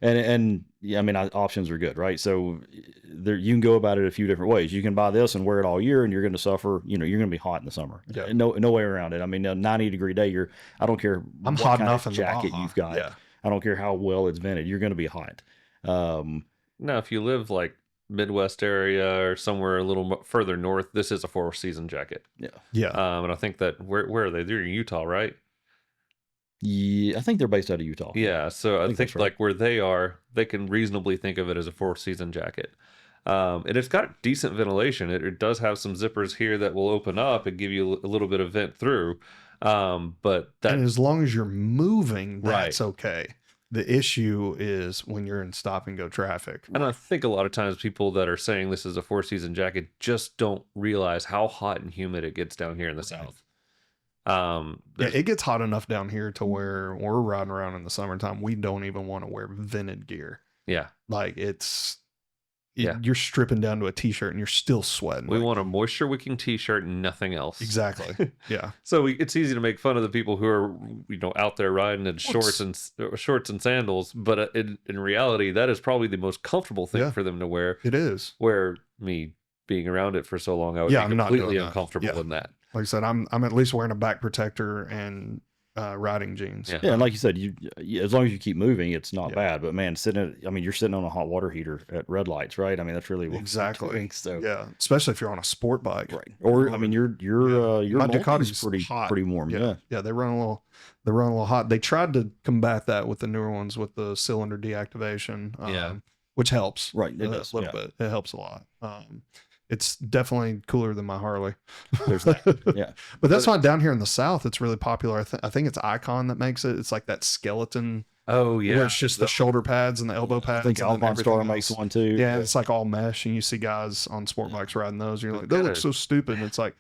And yeah, I mean, options are good, right? So you can go about it a few different ways. You can buy this and wear it all year, and you're going to suffer. You're going to be hot in the summer. Yeah. No way around it. I mean, a 90-degree day, I don't care. I'm what hot kind enough of in the jacket Baja. you've got. Yeah. I don't care how well it's vented, you're going to be hot. Now, if you live like Midwest area or somewhere a little further north, this is a 4-season jacket. Yeah. And I think that where are they? They're in Utah, right? Yeah, I think they're based out of Utah. Yeah, so I think that's right. like where they are, they can reasonably think of it as a 4-season jacket. And it's got decent ventilation. It does have some zippers here that will open up and give you a little bit of vent through. But that, and as long as you're moving, that's Right. okay. The issue is when you're in stop and go traffic. and I think a lot of times people that are saying this is a 4-season jacket just don't realize how hot and humid it gets down here in the South. Yeah, it gets hot enough down here to where we're riding around in the summertime. We don't even want to wear vented gear. Yeah. Like Yeah. you're stripping down to a t-shirt and you're still sweating. We Like, want a moisture wicking t-shirt and nothing else. exactly. Yeah. So it's easy to make fun of the people who are, out there riding in shorts and sandals, but in reality, that is probably the most comfortable thing Yeah. for them to wear. It is. Where me being around it for so long, I would Yeah, be I'm not completely doing that. uncomfortable Yeah. in that. Like I said, I'm at least wearing a back protector and riding jeans. Yeah. Yeah, and like you said, as long as you keep moving, it's not Yeah. bad. But man, you're sitting on a hot water heater at red lights, right? I mean, that's really what Exactly. you're doing, so Yeah, especially if you're on a sport bike. right. Or I mean, your My Ducati's Ducati's hot. pretty warm. Yeah. Yeah, they run a little hot. They tried to combat that with the newer ones with the cylinder deactivation. Yeah. Which helps. Right, it a does, little yeah. bit. It helps a lot. It's definitely cooler than my Harley. There's that. Yeah. But that's why down here in the South, it's really popular. I think it's Icon that makes it. It's like that skeleton. Oh yeah. Where it's just the shoulder pads and the elbow pads. I think and then Alpine Star everything makes else. one too. Yeah, it's like all mesh, and you see guys on sport bikes riding those. You're like, We've they got look a- so stupid. And it's like,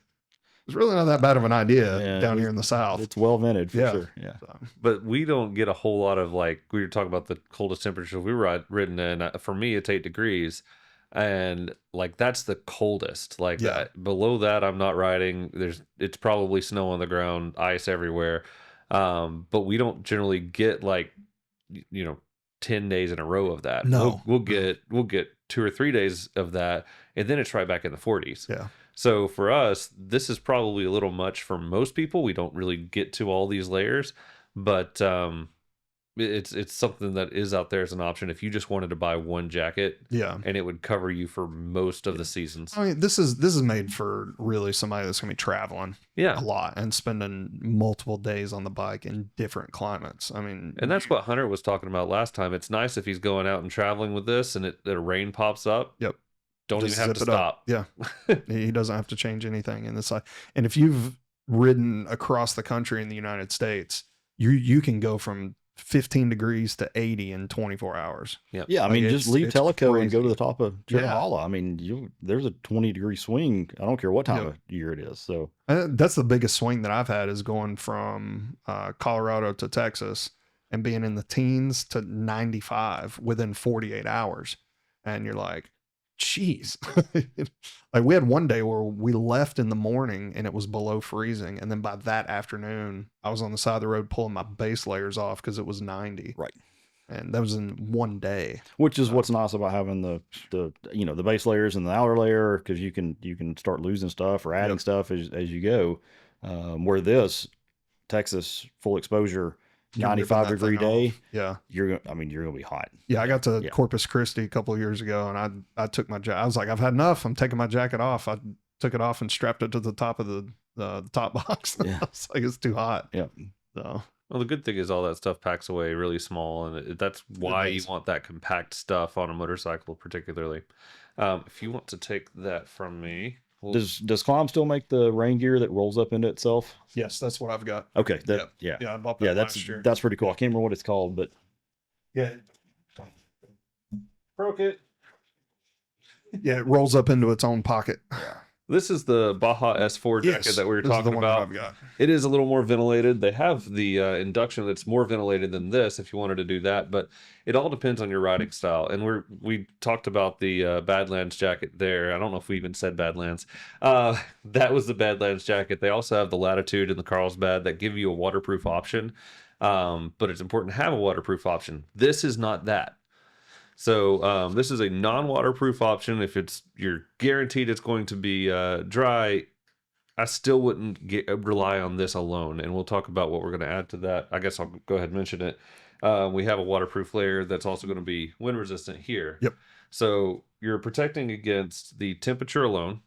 it's really not that bad of an idea Yeah, down here in the South. It's well vented for Yeah. sure. Yeah. So, But we don't get a whole lot of like we were talking about the coldest temperatures we ridden in. For me, it's 8 degrees, and like that's the coldest. Like Yeah. that below that, I'm not riding. It's probably snow on the ground, ice everywhere. But we don't generally get like 10 days in a row of that. No. we'll get 2 or 3 days of that, and then it's right back in the 40s. yeah. So for us, this is probably a little much for most people. We don't really get to all these layers, but it's something that is out there as an option if you just wanted to buy one jacket, Yeah. and it would cover you for most of the seasons. I mean, this is made for really somebody that's going to be traveling Yeah. a lot and spending multiple days on the bike in different climates. I mean, And that's what Hunter was talking about last time. It's nice if he's going out and traveling with this and the rain pops up. Yep. Don't just even have to zip it up. stop. Yeah. He doesn't have to change anything in this. And if you've ridden across the country in the United States, you can go from 15 degrees to 80 in 24 hours. Yeah, I Like, mean, it's- just leave it's Tellico and go crazy. to the top of Yeah. Chattanooga. I mean, there's a 20-degree swing. I don't care what time Yep. of year it is. So That's the biggest swing that I've had is going from Colorado to Texas and being in the teens to 95 within 48 hours. And you're like, geez. Like we had one day where we left in the morning and it was below freezing. And then by that afternoon, I was on the side of the road pulling my base layers off because it was 90. right, And that was in one day. which is what's nice about having the the base layers and the outer layer, because you can start losing stuff or adding Yep. stuff as you go. Where this Texas full exposure You're ripping 95 that degree thing day, off. Yeah. you're gonna be hot. Yeah, I got to Yeah. Corpus Christi a couple of years ago, and I took my jacket. I was like, I've had enough. I'm taking my jacket off. I took it off and strapped it to the top of the top box. Yeah. I was like, it's too hot. Yeah. So Well, the good thing is all that stuff packs away really small, and that's why you does. want that compact stuff on a motorcycle, particularly. If you want to take that from me, Does Klim still make the rain gear that rolls up into itself? yes, that's what I've got. Okay, Yep. yeah, Yeah, I bought that yeah, last year. that's pretty cool. I can't remember what it's called, but Yeah, broke it. yeah, it rolls up into its own pocket. This is the Baja S4 jacket Yes, that we were this is the talking one that about. I've got. It is a little more ventilated. They have the induction that's more ventilated than this if you wanted to do that, but it all depends on your riding style. And we talked about the Badlands jacket there. I don't know if we even said Badlands. That was the Badlands jacket. They also have the Latitude and the Carlsbad that give you a waterproof option, but it's important to have a waterproof option. This is not that. So this is a non-waterproof option. If you're guaranteed it's going to be dry, I still wouldn't rely on this alone. And we'll talk about what we're going to add to that. I guess I'll go ahead and mention it. We have a waterproof layer that's also going to be wind resistant here. Yep. So you're protecting against the temperature alone,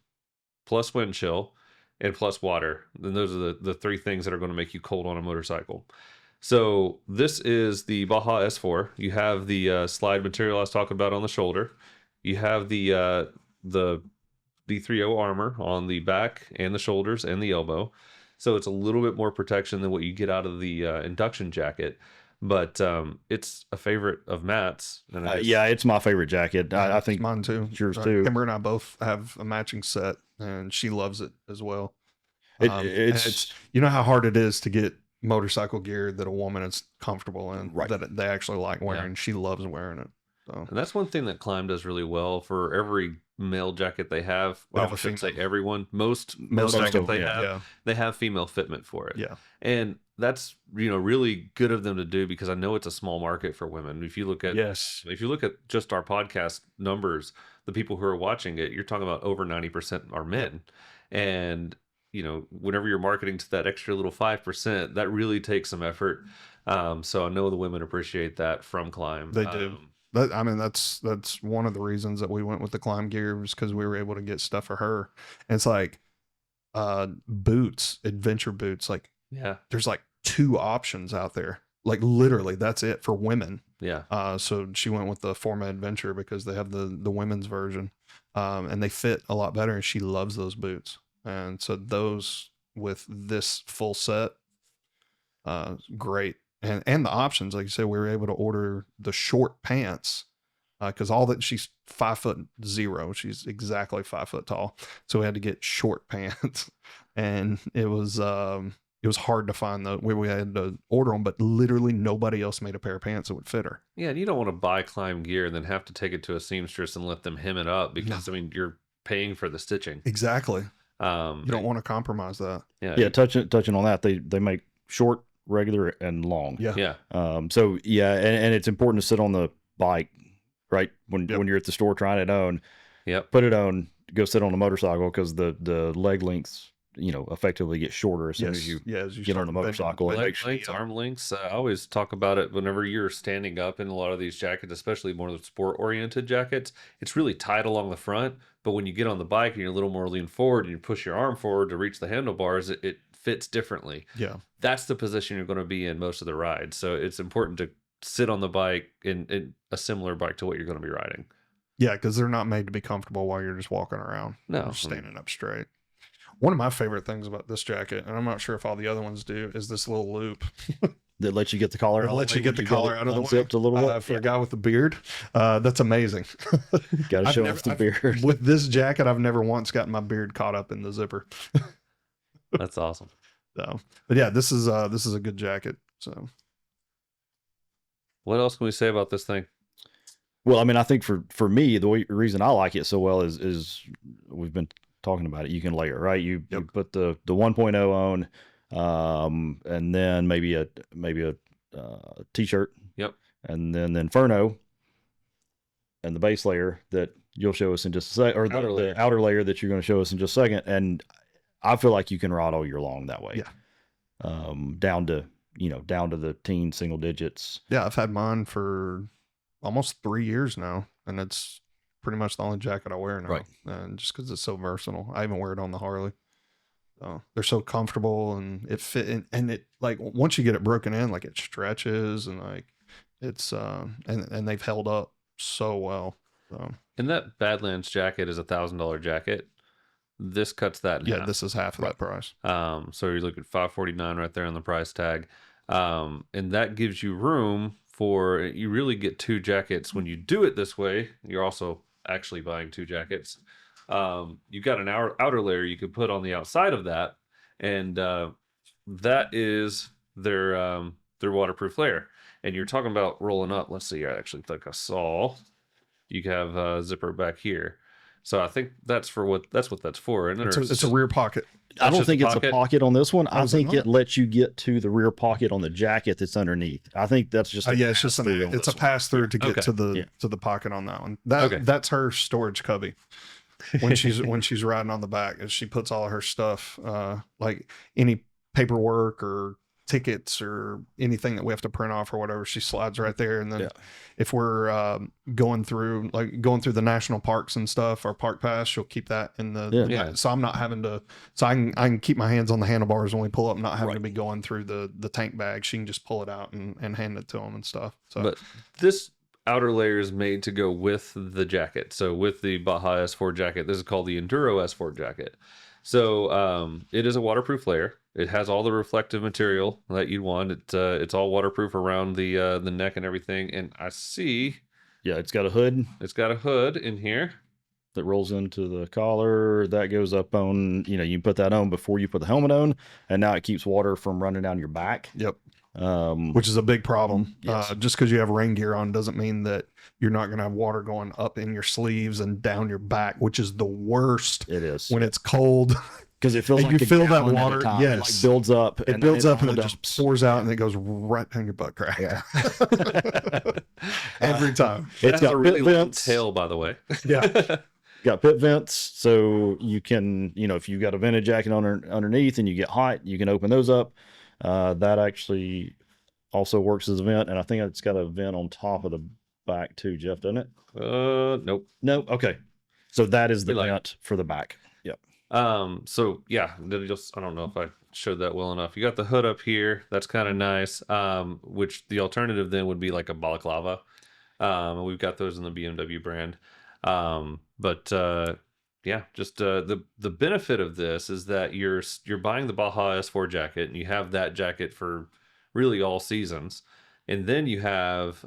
plus wind chill, and plus water. Then those are the three things that are going to make you cold on a motorcycle. So this is the Baja S4. You have the slide material I was talking about on the shoulder. You have the B30 armor on the back and the shoulders and the elbow. So it's a little bit more protection than what you get out of the induction jacket. But it's a favorite of Matt's. And yeah, it's my favorite jacket. I think mine too. Yours too. Kimber and I both have a matching set, and she loves it as well. It's you know how hard it is to get motorcycle gear that a woman is comfortable in, right, that they actually like wearing. She loves wearing it. So. And that's one thing that Klim does really well. For every male jacket they have, well, I shouldn't say everyone, most jacket they have female fitment for it. Yeah. And that's, really good of them to do, because I know it's a small market for women. If you look at if you look at just our podcast numbers, the people who are watching it, you're talking about over 90% are men. And whenever you're marketing to that extra little 5%, that really takes some effort. So I know the women appreciate that from Klim. They do. That's one of the reasons that we went with the Klim gear, was because we were able to get stuff for her. And it's like boots, adventure boots. Like, there's like 2 options out there. Like literally, that's it for women. Yeah. So she went with the Forma Adventure because they have the women's version, and they fit a lot better. And she loves those boots. And so those with this full set, great. And the options, like you said, we were able to order the short pants, because she's 5'0". She's exactly 5 foot tall. So we had to get short pants, and it was hard to find we had to order them, but literally nobody else made a pair of pants that would fit her. Yeah. And you don't want to buy Klim gear and then have to take it to a seamstress and let them hem it up, because you're paying for the stitching. Exactly. You don't want to compromise that. Yeah. Touching on that, they make short, regular, and long. Yeah. So yeah, and it's important to sit on the bike, right? When you're at the store trying it on. Yep. Put it on, go sit on the motorcycle, because the leg lengths, effectively get shorter as soon as you get on the motorcycle. Leg lengths, arm lengths. I always talk about it whenever you're standing up in a lot of these jackets, especially more of the sport oriented jackets. It's really tight along the front, but when you get on the bike and you're a little more lean forward and you push your arm forward to reach the handlebars, it fits differently. Yeah. That's the position you're going to be in most of the ride. So it's important to sit on the bike in a similar bike to what you're going to be riding. Yeah, because they're not made to be comfortable while you're just walking around. No. You're standing up straight. One of my favorite things about this jacket, and I'm not sure if all the other ones do, is this little loop. That lets you get the collar out. Let you get the collar out of the way. A little bit. For a guy with a beard, that's amazing. Got to show off the beard. With this jacket, I've never once gotten my beard caught up in the zipper. That's awesome. So, but yeah, this is a good jacket. So, what else can we say about this thing? Well, I mean, I think for me, the reason I like it so well is we've been talking about it. You can layer, right? You put the 1.0 on, and then maybe a t-shirt. Yep. And then the Inferno, and the base layer that you'll show us in just a second, or the outer layer that you're going to show us in just a second. And I feel like you can ride all year long that way. Yeah. Down to the teen single digits. Yeah, I've had mine for almost 3 years now, and it's pretty much the only jacket I wear now. Right. And just because it's so versatile, I even wear it on the Harley. They're so comfortable, and it fit, and it, like, once you get it broken in, like, it stretches, and like it's and they've held up so well. So. And that Badlands jacket is $1,000 jacket. This cuts that in half. This is half of that price. So you look at $549 right there on the price tag, and that gives you room for, you really get 2 jackets when you do it this way. You're also actually buying 2 jackets. You've got an outer layer you could put on the outside of that, and that is their waterproof layer. And you're talking about rolling up. Let's see. I actually think I saw you have a zipper back here. So I think that's what that's for. And it's a rear pocket. I don't think it's a pocket on this one. I think it lets you get to the rear pocket on the jacket that's underneath. I think that's just it's a pass through to get to the pocket on that one. That's her storage cubby. When she's riding on the back, and she puts all of her stuff, like any paperwork or tickets or anything that we have to print off or whatever, she slides right there. And then if we're going through the national parks and stuff, our park pass, she'll keep that in the so I'm not having to, so I can keep my hands on the handlebars when we pull up, not having to be going through the tank bag. She can just pull it out and hand it to them and stuff. So but this outer layer is made to go with the jacket. So with the Baja S4 jacket, this is called the Enduro S4 jacket. So it is a waterproof layer. It has all the reflective material that you'd want. It's all waterproof around the neck and everything. And I see, it's got a hood. It's got a hood in here that rolls into the collar. That goes up on, you put that on before you put the helmet on, and now it keeps water from running down your back. Yep. Which is a big problem. Just because you have rain gear on doesn't mean that you're not going to have water going up in your sleeves and down your back, which is the worst. It is when it's cold, because it feels like you feel that water. Yes, it like builds up. It builds up and it just pours out and it goes right down your butt crack. Yeah. Every time. It's got a really long tail, by the way. Yeah. Got pit vents, so you can, if you got a vented jacket underneath and you get hot, you can open those up. That actually also works as a vent, and I think it's got a vent on top of the back too, Jeff, doesn't it? Nope. No. Okay. So that is the vent for the back. Yep. So yeah, I don't know if I showed that well enough. You got the hood up here. That's kind of nice. Which the alternative then would be like a balaclava. We've got those in the BMW brand. Just the benefit of this is that you're buying the Baja S4 jacket, and you have that jacket for really all seasons, and then you have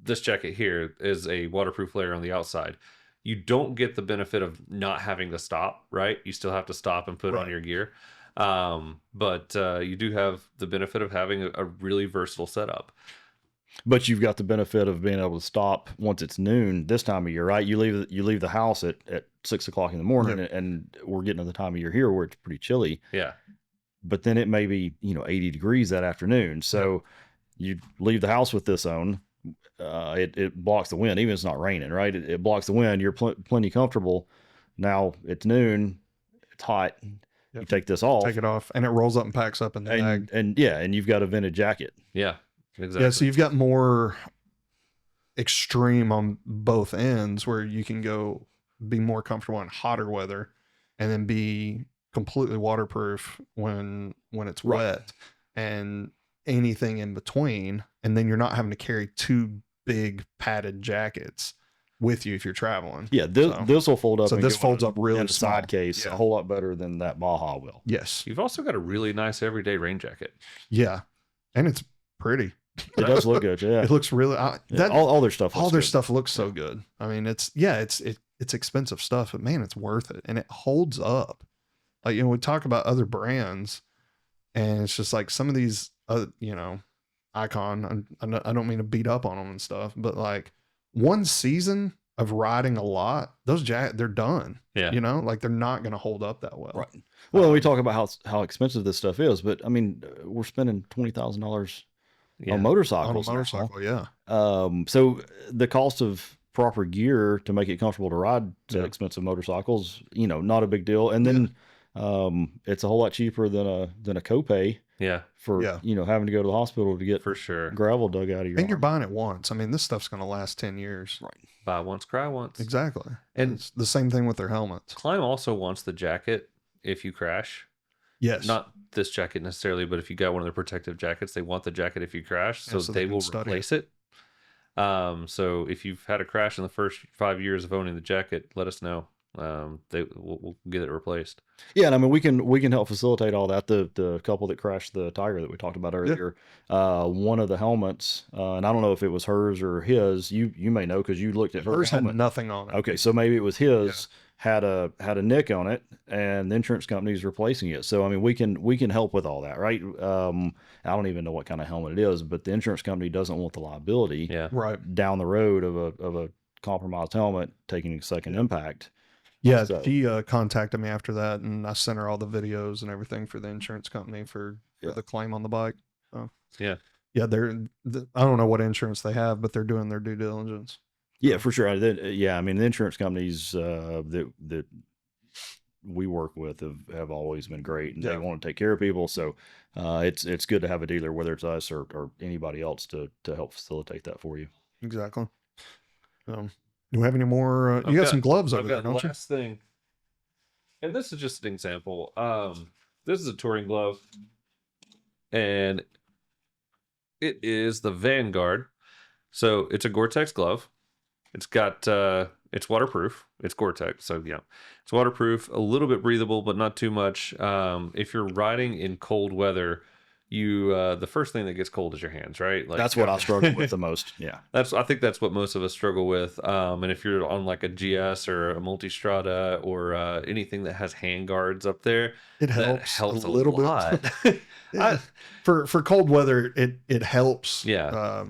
this jacket here is a waterproof layer on the outside. You don't get the benefit of not having to stop, right? You still have to stop and put on your gear, but you do have the benefit of having a really versatile setup. But you've got the benefit of being able to stop once it's noon this time of year, right? You leave the house at 6 o'clock in the morning, and we're getting to the time of year here where it's pretty chilly. Yeah. But then it may be 80 degrees that afternoon. So you leave the house with this on. It blocks the wind, even if it's not raining, right? It blocks the wind. You're plenty comfortable. Now it's noon. It's hot. Yep. You take this off. Take it off, and it rolls up and packs up in the bag. And you've got a vented jacket. Yeah. Exactly. Yeah, so you've got more extreme on both ends, where you can go be more comfortable in hotter weather and then be completely waterproof when it's wet, and anything in between. And then you're not having to carry two big padded jackets with you if you're traveling. Yeah, this will fold up. So this folds up really in a small. side case, a whole lot better than that Baja will. Yes. You've also got a really nice everyday rain jacket. Yeah, and it's pretty. It does look good. Yeah, it looks really. All their stuff. All their stuff looks so good. I mean, it's expensive stuff, but man, it's worth it, and it holds up. Like, we talk about other brands, and it's just like some of these, Icon. I don't mean to beat up on them and stuff, but like one season of riding a lot, those they're done. Yeah, like they're not going to hold up that well. Right. Well, we talk about how expensive this stuff is, but I mean, we're spending $20,000. On motorcycles. On a motorcycle, yeah. So the cost of proper gear to make it comfortable to ride expensive motorcycles, not a big deal. And then it's a whole lot cheaper than a copay. Yeah. For having to go to the hospital to get for sure gravel dug out of your arm. You're buying it once. I mean, this stuff's going to last 10 years. Right. Buy once, cry once. Exactly. And it's the same thing with their helmets. Klim also wants the jacket if you crash. Yes. Not this jacket necessarily, but if you got one of the protective jackets, they want the jacket if you crash, so they will replace it. So if you've had a crash in the first 5 years of owning the jacket, let us know. We'll get it replaced. Yeah, and I mean we can help facilitate all that. The couple that crashed the Tiger that we talked about earlier, one of the helmets, and I don't know if it was hers or his. You may know because you looked at hers helmet. Had nothing on it. Okay, so maybe it was his. Had a nick on it, and the insurance company's replacing it. So I mean, we can help with all that, right? I don't even know what kind of helmet it is, but the insurance company doesn't want the liability, down the road of a compromised helmet taking a second impact. Yeah, so she contacted me after that, and I sent her all the videos and everything for the insurance company for the claim on the bike. So, yeah, I don't know what insurance they have, but they're doing their due diligence. Yeah, for sure. Yeah, I mean, the insurance companies that we work with have always been great, and they want to take care of people. So it's good to have a dealer, whether it's us or anybody else, to help facilitate that for you. Exactly. Do we have any more? You got some gloves over there, don't you? Last thing, and this is just an example. This is a touring glove, and it is the Vanguard. So it's a Gore-Tex glove. It's got it's waterproof. It's Gore-Tex, so yeah, it's waterproof. A little bit breathable, but not too much. If you're riding in cold weather, you the first thing that gets cold is your hands, right? Like, that's what I struggle with the most. Yeah, I think that's what most of us struggle with. And if you're on like a GS or a Multistrada or anything that has hand guards up there, it helps a little bit. For cold weather, it helps. Yeah,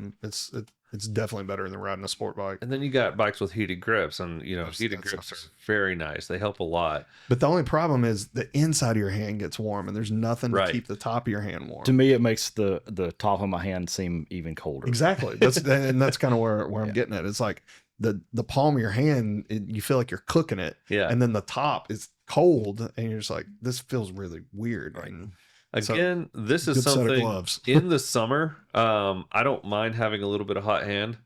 it's definitely better than riding a sport bike. And then you got bikes with heated grips, and heated grips are very nice. They help a lot. But the only problem is the inside of your hand gets warm, and there's nothing to keep the top of your hand warm. To me, it makes the top of my hand seem even colder. Exactly. That's kind of where I'm getting at. It's like the palm of your hand, you feel like you're cooking it. Yeah. And then the top is cold, and you're just like, this feels really weird. Right. Again, this is something in the summer. I don't mind having a little bit of hot hand.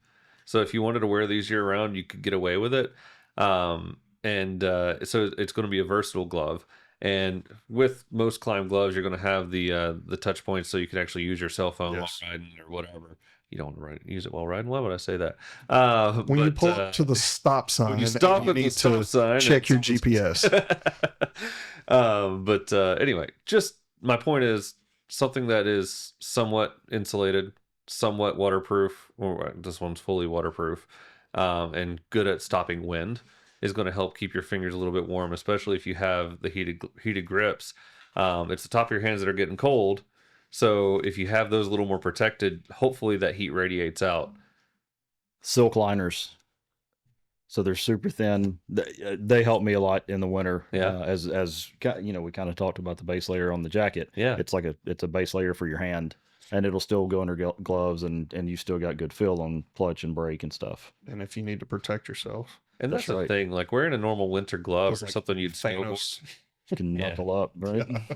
So if you wanted to wear these year round, you could get away with it. So it's going to be a versatile glove. And with most Klim gloves, you're going to have the touch points, so you can actually use your cell phone while riding or whatever. You don't want to use it while riding. Why would I say that? When you pull up to the stop sign, when you stop at the stop sign, check your GPS. Anyway, just my point is something that is somewhat insulated, somewhat waterproof, or this one's fully waterproof, and good at stopping wind is going to help keep your fingers a little bit warm, especially if you have the heated grips. It's the top of your hands that are getting cold. So if you have those a little more protected, hopefully that heat radiates out. Silk liners. So they're super thin. They help me a lot in the winter. Yeah. As we kind of talked about the base layer on the jacket. Yeah. It's like it's a base layer for your hand, and it'll still go under gloves, and you still got good feel on clutch and brake and stuff. And if you need to protect yourself. And that's the thing, like wearing a normal winter glove or something you'd Thanos can knuckle up, right? Yeah.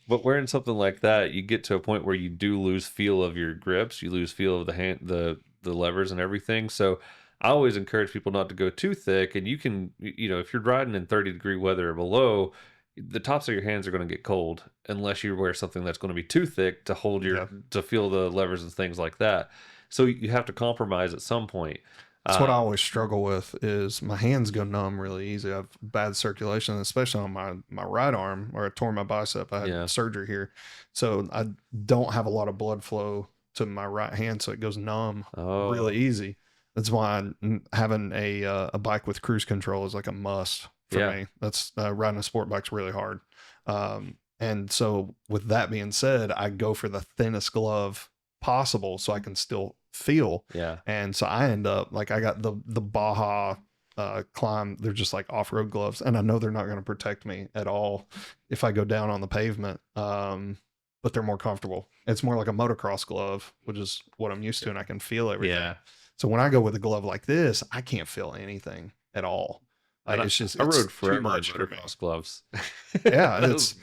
But wearing something like that, you get to a point where you do lose feel of your grips, you lose feel of the hand, the levers and everything. So I always encourage people not to go too thick. And you can, if you're riding in 30-degree weather or below, the tops of your hands are going to get cold unless you wear something that's going to be too thick to hold to feel the levers and things like that. So you have to compromise at some point. That's what I always struggle with is my hands go numb really easy. I have bad circulation, especially on my right arm, where I tore my bicep. I had surgery here. So I don't have a lot of blood flow to my right hand, so it goes numb really easy. That's why having a bike with cruise control is like a must for me. That's riding a sport bike's really hard. And so with that being said, I go for the thinnest glove possible so I can still feel. Yeah. And so I end up like I got the Baja Klim. They're just like off-road gloves, and I know they're not going to protect me at all if I go down on the pavement. But they're more comfortable. It's more like a motocross glove, which is what I'm used to, and I can feel everything. Yeah. So when I go with a glove like this, I can't feel anything at all. Like, I rode forever in motocross gloves. Yeah, it's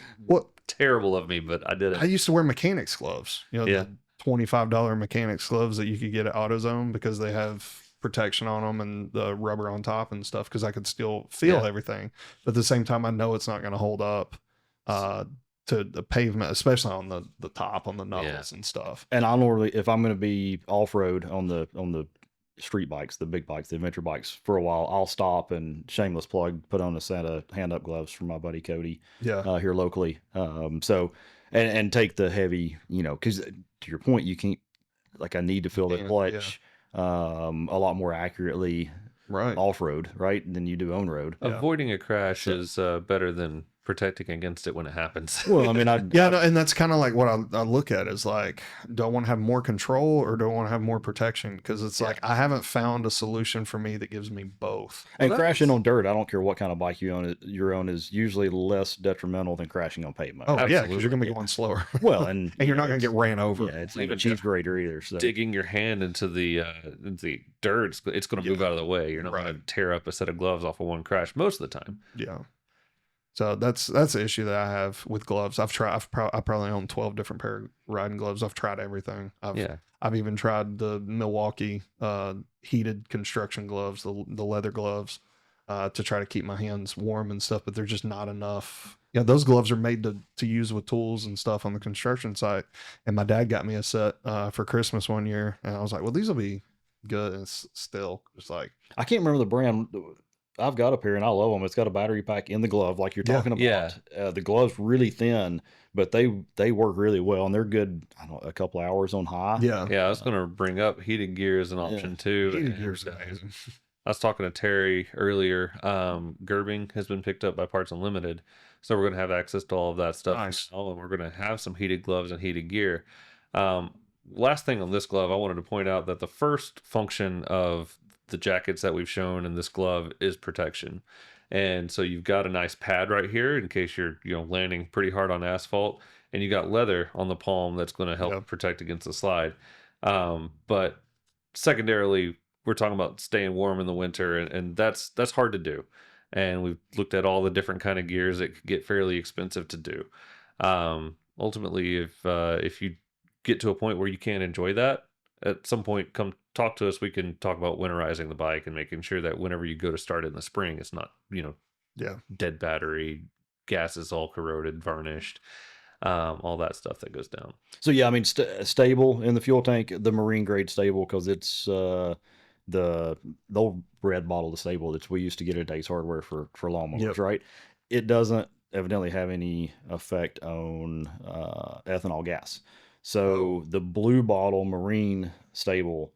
terrible of me, but I did it. I used to wear mechanics gloves. The $25 mechanics gloves that you could get at AutoZone because they have protection on them and the rubber on top and stuff, because I could still feel everything. But at the same time, I know it's not going to hold up to the pavement, especially on the top, on the knuckles and stuff. And I normally, if I'm going to be off-road on the street bikes, the big bikes, the adventure bikes, for a while, I'll stop and, shameless plug, put on a set of hand-up gloves from my buddy Cody here locally. And take the heavy, because to your point, you can't, like, I need to feel the clutch a lot more accurately off-road, right, than you do on-road. Avoiding a crash is better than protecting against it when it happens. Well, I mean, and that's kind of like what I look at is like, do I want to have more control or do I want to have more protection? Because it's like I haven't found a solution for me that gives me both. And crashing on dirt, I don't care what kind of bike you own, your own is usually less detrimental than crashing on pavement. Oh, yeah, because you're going to be going slower. Well, and you're not going to get ran over. Yeah, it's not a cheese grater either. So digging your hand into the dirt, it's going to move out of the way. You're not going to tear up a set of gloves off of one crash most of the time. Yeah. So that's the issue that I have with gloves. I probably own 12 different pair of riding gloves. I've tried everything. I've even tried the Milwaukee heated construction gloves, the leather gloves, to try to keep my hands warm and stuff, but they're just not enough. Yeah, those gloves are made to use with tools and stuff on the construction site. And my dad got me a set for Christmas one year, and I was like, well, these will be good. And it's still just like, I can't remember the brand. I've got a pair and I love them. It's got a battery pack in the glove, like you're talking about. Yeah. The glove's really thin, but they work really well, and they're good. I don't know, a couple hours on high. Yeah. I was going to bring up heated gear as an option too. Heated gear is amazing. I was talking to Terry earlier. Gerbing has been picked up by Parts Unlimited, so we're going to have access to all of that stuff now, and we're going to have some heated gloves and heated gear. Last thing on this glove, I wanted to point out that the first function of the jackets that we've shown in this glove is protection. And so you've got a nice pad right here in case you're landing pretty hard on asphalt, and you got leather on the palm that's going to help protect against the slide. But secondarily, we're talking about staying warm in the winter, and that's hard to do. And we've looked at all the different kind of gears that could get fairly expensive to do. Ultimately, if you get to a point where you can't enjoy that, at some point, come talk to us. We can talk about winterizing the bike and making sure that whenever you go to start it in the spring, it's not, dead battery, gas is all corroded, varnished, all that stuff that goes down. So yeah, I mean, stable in the fuel tank, the marine grade stable, because it's the old red bottle of stable that we used to get at Days Hardware for lawnmowers, right? It doesn't evidently have any effect on ethanol gas. So the blue bottle marine stable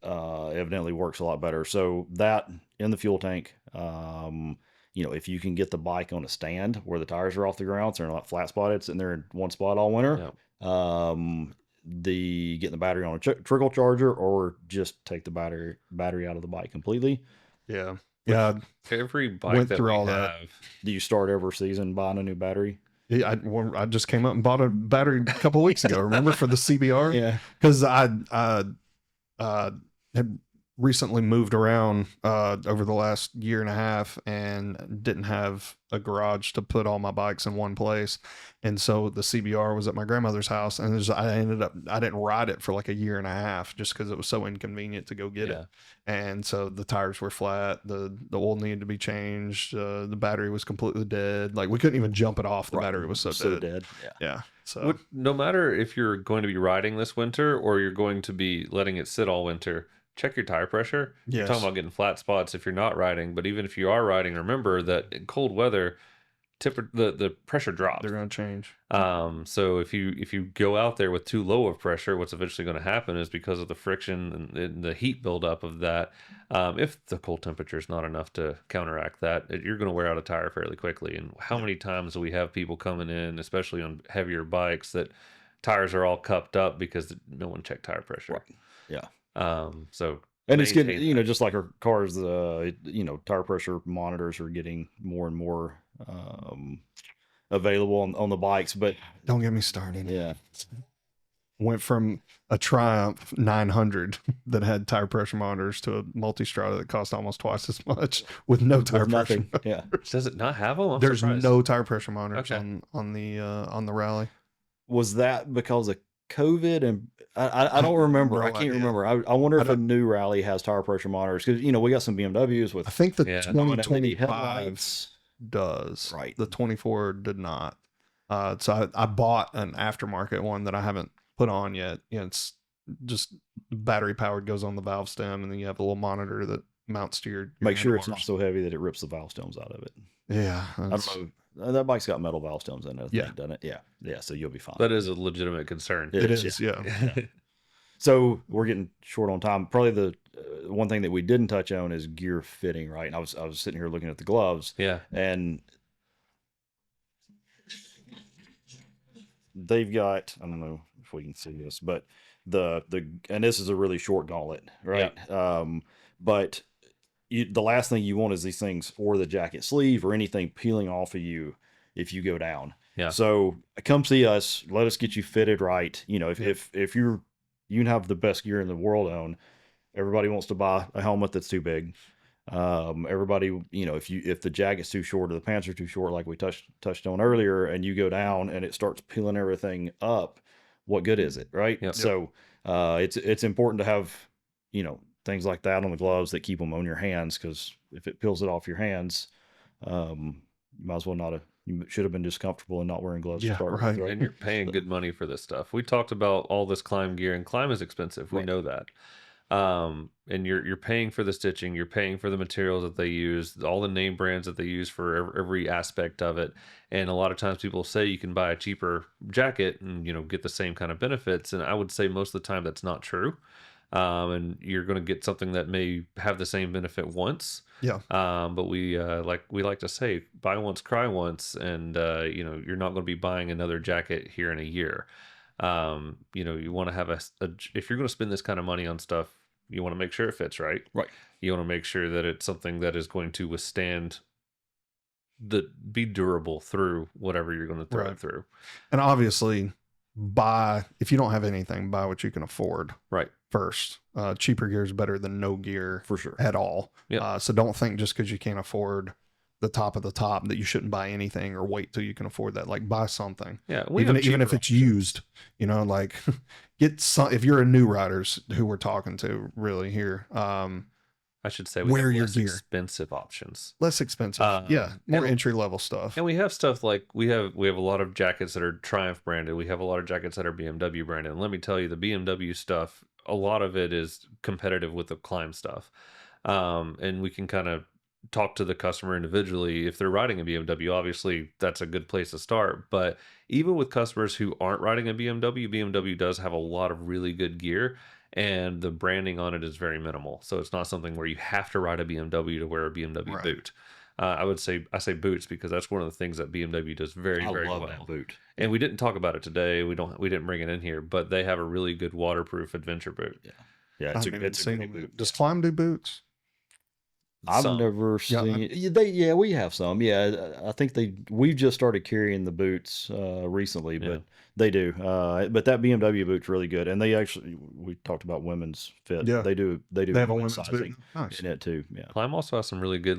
evidently works a lot better. So that in the fuel tank, if you can get the bike on a stand where the tires are off the ground, so they're not flat spotted, sitting there in one spot all winter, getting the battery on a trickle charger, or just take the battery out of the bike completely. Yeah. Every bike went that through we all have. that. Do you start every season buying a new battery? Yeah, I just came up and bought a battery a couple of weeks ago. Remember, for the CBR? Yeah, because I had recently moved around over the last year and a half and didn't have a garage to put all my bikes in one place, and so the CBR was at my grandmother's house, and I didn't ride it for like a year and a half just because it was so inconvenient to go get it. And so the tires were flat, the oil needed to be changed, the battery was completely dead. Like, we couldn't even jump it off. The battery was so dead. Yeah. So no matter if you're going to be riding this winter or you're going to be letting it sit all winter, check your tire pressure. Yes. You're talking about getting flat spots if you're not riding, but even if you are riding, remember that in cold weather, the pressure drops. They're going to change. So if you go out there with too low of pressure, what's eventually going to happen is, because of the friction and the heat buildup of that, if the cold temperature is not enough to counteract that, you're going to wear out a tire fairly quickly. And how many times do we have people coming in, especially on heavier bikes, that tires are all cupped up because no one checked tire pressure? Right. Yeah. So, and it's getting, just like our cars, tire pressure monitors are getting more and more available on the bikes. But don't get me started. Yeah. Went from a Triumph 900 that had tire pressure monitors to a Multistrada that cost almost twice as much with no tire pressure. Yeah. Does it not have them? There's no tire pressure monitors on the Rally. Was that because of COVID? And I don't remember. I can't remember. I wonder if a new Rally has tire pressure monitors, because we got some BMWs with. I think the 2025 does. Right. The 24 did not. So I bought an aftermarket one that I haven't put on yet. It's just battery powered, goes on the valve stem, and then you have a little monitor that mounts to your Make sure it's not so heavy that it rips the valve stems out of it. Yeah. I don't know. That bike's got metal valve stems in it, doesn't it? Yeah. So you'll be fine. That is a legitimate concern. It is. Yeah. So we're getting short on time. Probably the one thing that we didn't touch on is gear fitting, right? And I was sitting here looking at the gloves. Yeah. And they've got, I don't know if we can see this, but and this is a really short gauntlet, right? Yeah. But the last thing you want is these things, or the jacket sleeve or anything, peeling off of you if you go down. Yeah. So come see us. Let us get you fitted right. If you can have the best gear in the world on, everybody wants to buy a helmet that's too big. Everybody, if the jacket's too short or the pants are too short, like we touched on earlier, and you go down and it starts peeling everything up, what good is it, right? Yep. So it's important to have things like that on the gloves that keep them on your hands, because if it peels it off your hands, you might as well not have. You should have been just comfortable and not wearing gloves to start with, right? And you're paying good money for this stuff. We talked about all this climb gear, and climb is expensive. We know that. And you're paying for the stitching, you're paying for the materials that they use, all the name brands that they use for every aspect of it. And a lot of times people say you can buy a cheaper jacket and get the same kind of benefits. And I would say most of the time that's not true. And you're going to get something that may have the same benefit once. Yeah. But we like to say, buy once, cry once, and you're not going to be buying another jacket here in a year. You want to have if you're going to spend this kind of money on stuff, you want to make sure it fits right. Right. You want to make sure that it's something that is going to withstand be durable through whatever you're going to throw it through. And obviously, if you don't have anything, buy what you can afford. Right. First, cheaper gear is better than no gear for sure at all. Yep. So don't think just because you can't afford the top of the top that you shouldn't buy anything, or wait till you can afford that. Like, buy something. Yeah. Even if it's used, like get some. If you're a new riders who we're talking to really here, I should say wear your less gear. Expensive options. Less expensive. More entry level stuff. And we have stuff like we have a lot of jackets that are Triumph branded. We have a lot of jackets that are BMW branded. And let me tell you, the BMW stuff, a lot of it is competitive with the climb stuff. And we can kind of talk to the customer individually. If they're riding a BMW, obviously that's a good place to start. But even with customers who aren't riding a BMW does have a lot of really good gear, and the branding on it is very minimal. So it's not something where you have to ride a BMW to wear a BMW boot. I say boots because that's one of the things that BMW does very well. That boot. And we didn't talk about it today. We didn't bring it in here, but they have a really good waterproof adventure boot. Yeah. It's a great boot. Does Klim do boots? I've never seen it. We have some. Yeah, I think we've just started carrying the boots recently, but they do. But that BMW boot's really good, and we talked about women's fit. Yeah, they do. They have a women's boot. Nice. In it too. Yeah. Klim also has some really good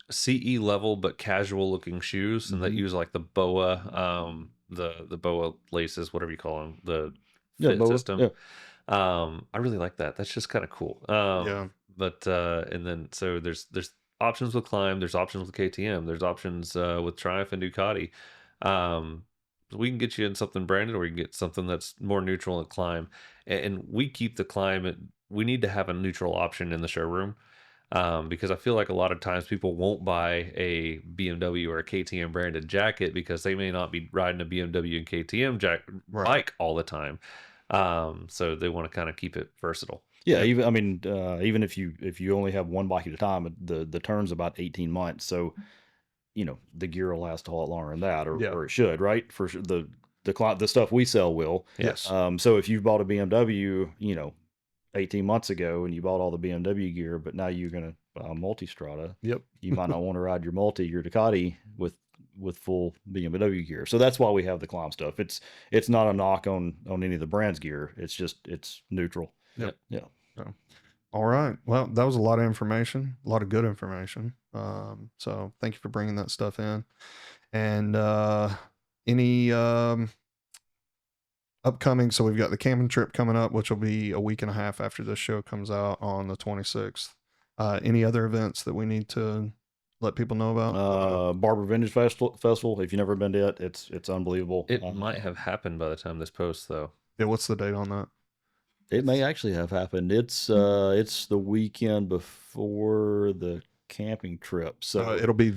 CE level but casual looking shoes, and that use like the BOA, the BOA laces, whatever you call them, the fit system. Yeah. I really like that. That's just kind of cool. But and then so there's options with Klim, there's options with KTM, there's options with Triumph and Ducati. We can get you in something branded, or you can get something that's more neutral at Klim. And we keep the Klim. We need to have a neutral option in the showroom, because I feel like a lot of times people won't buy a BMW or a KTM branded jacket because they may not be riding a BMW and KTM bike all the time. So they want to kind of keep it versatile. Yeah, even if you only have one bike at a time, the turn's about 18 months. So, the gear will last a lot longer than that, or it should, right? For sure, the stuff we sell will. Yes. So if you bought a BMW, 18 months ago, and you bought all the BMW gear, but now you're gonna buy a multi-strada. Yep. You might not want to ride your Ducati with full BMW gear. So that's why we have the Klim stuff. It's not a knock on any of the brand's gear. It's neutral. Yep. Yeah. So, all right. Well, that was a lot of information, a lot of good information. So thank you for bringing that stuff in. And any upcoming, so we've got the camping trip coming up, which will be a week and a half after this show comes out on the 26th. Any other events that we need to let people know about? Barber Vintage Festival. If you've never been to it, it's unbelievable. It might have happened by the time this posts, though. Yeah, what's the date on that? It may actually have happened. It's the weekend before the camping trip, so it'll be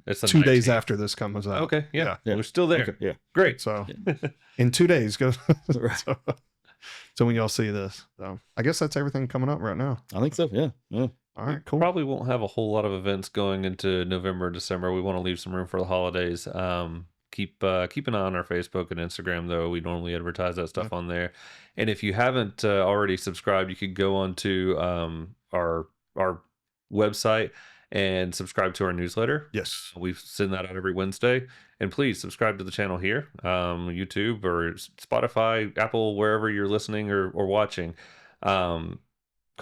it's 2 days after this comes out. Okay, yeah. We're still there. Okay, yeah, great. So in 2 days, go. So when y'all see this, so I guess that's everything coming up right now. I think so. Yeah. All right, cool. Probably won't have a whole lot of events going into November, December. We want to leave some room for the holidays. Keep an eye on our Facebook and Instagram, though. We normally advertise that stuff on there. And if you haven't already subscribed, you could go on to our website and subscribe to our newsletter. Yes, we send that out every Wednesday. And please subscribe to the channel here, YouTube or Spotify, Apple, wherever you're listening or watching. Comment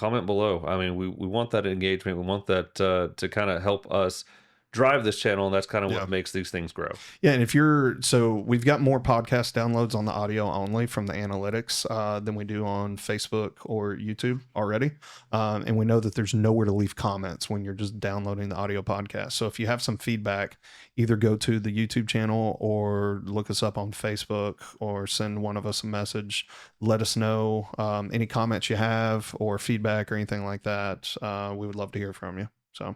comment below. I mean, we want that engagement. We want that to kind of help us drive this channel, and that's kind of what makes these things grow. Yeah, and so we've got more podcast downloads on the audio only from the analytics than we do on Facebook or YouTube already. And we know that there's nowhere to leave comments when you're just downloading the audio podcast. So if you have some feedback, either go to the YouTube channel or look us up on Facebook or send one of us a message. Let us know any comments you have or feedback or anything like that. We would love to hear from you. So,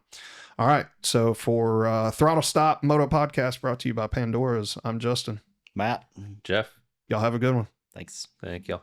all right. So for Throttle Stop Moto Podcast brought to you by Pandora's, I'm Justin. Matt. Jeff. Y'all have a good one. Thanks. Thank y'all.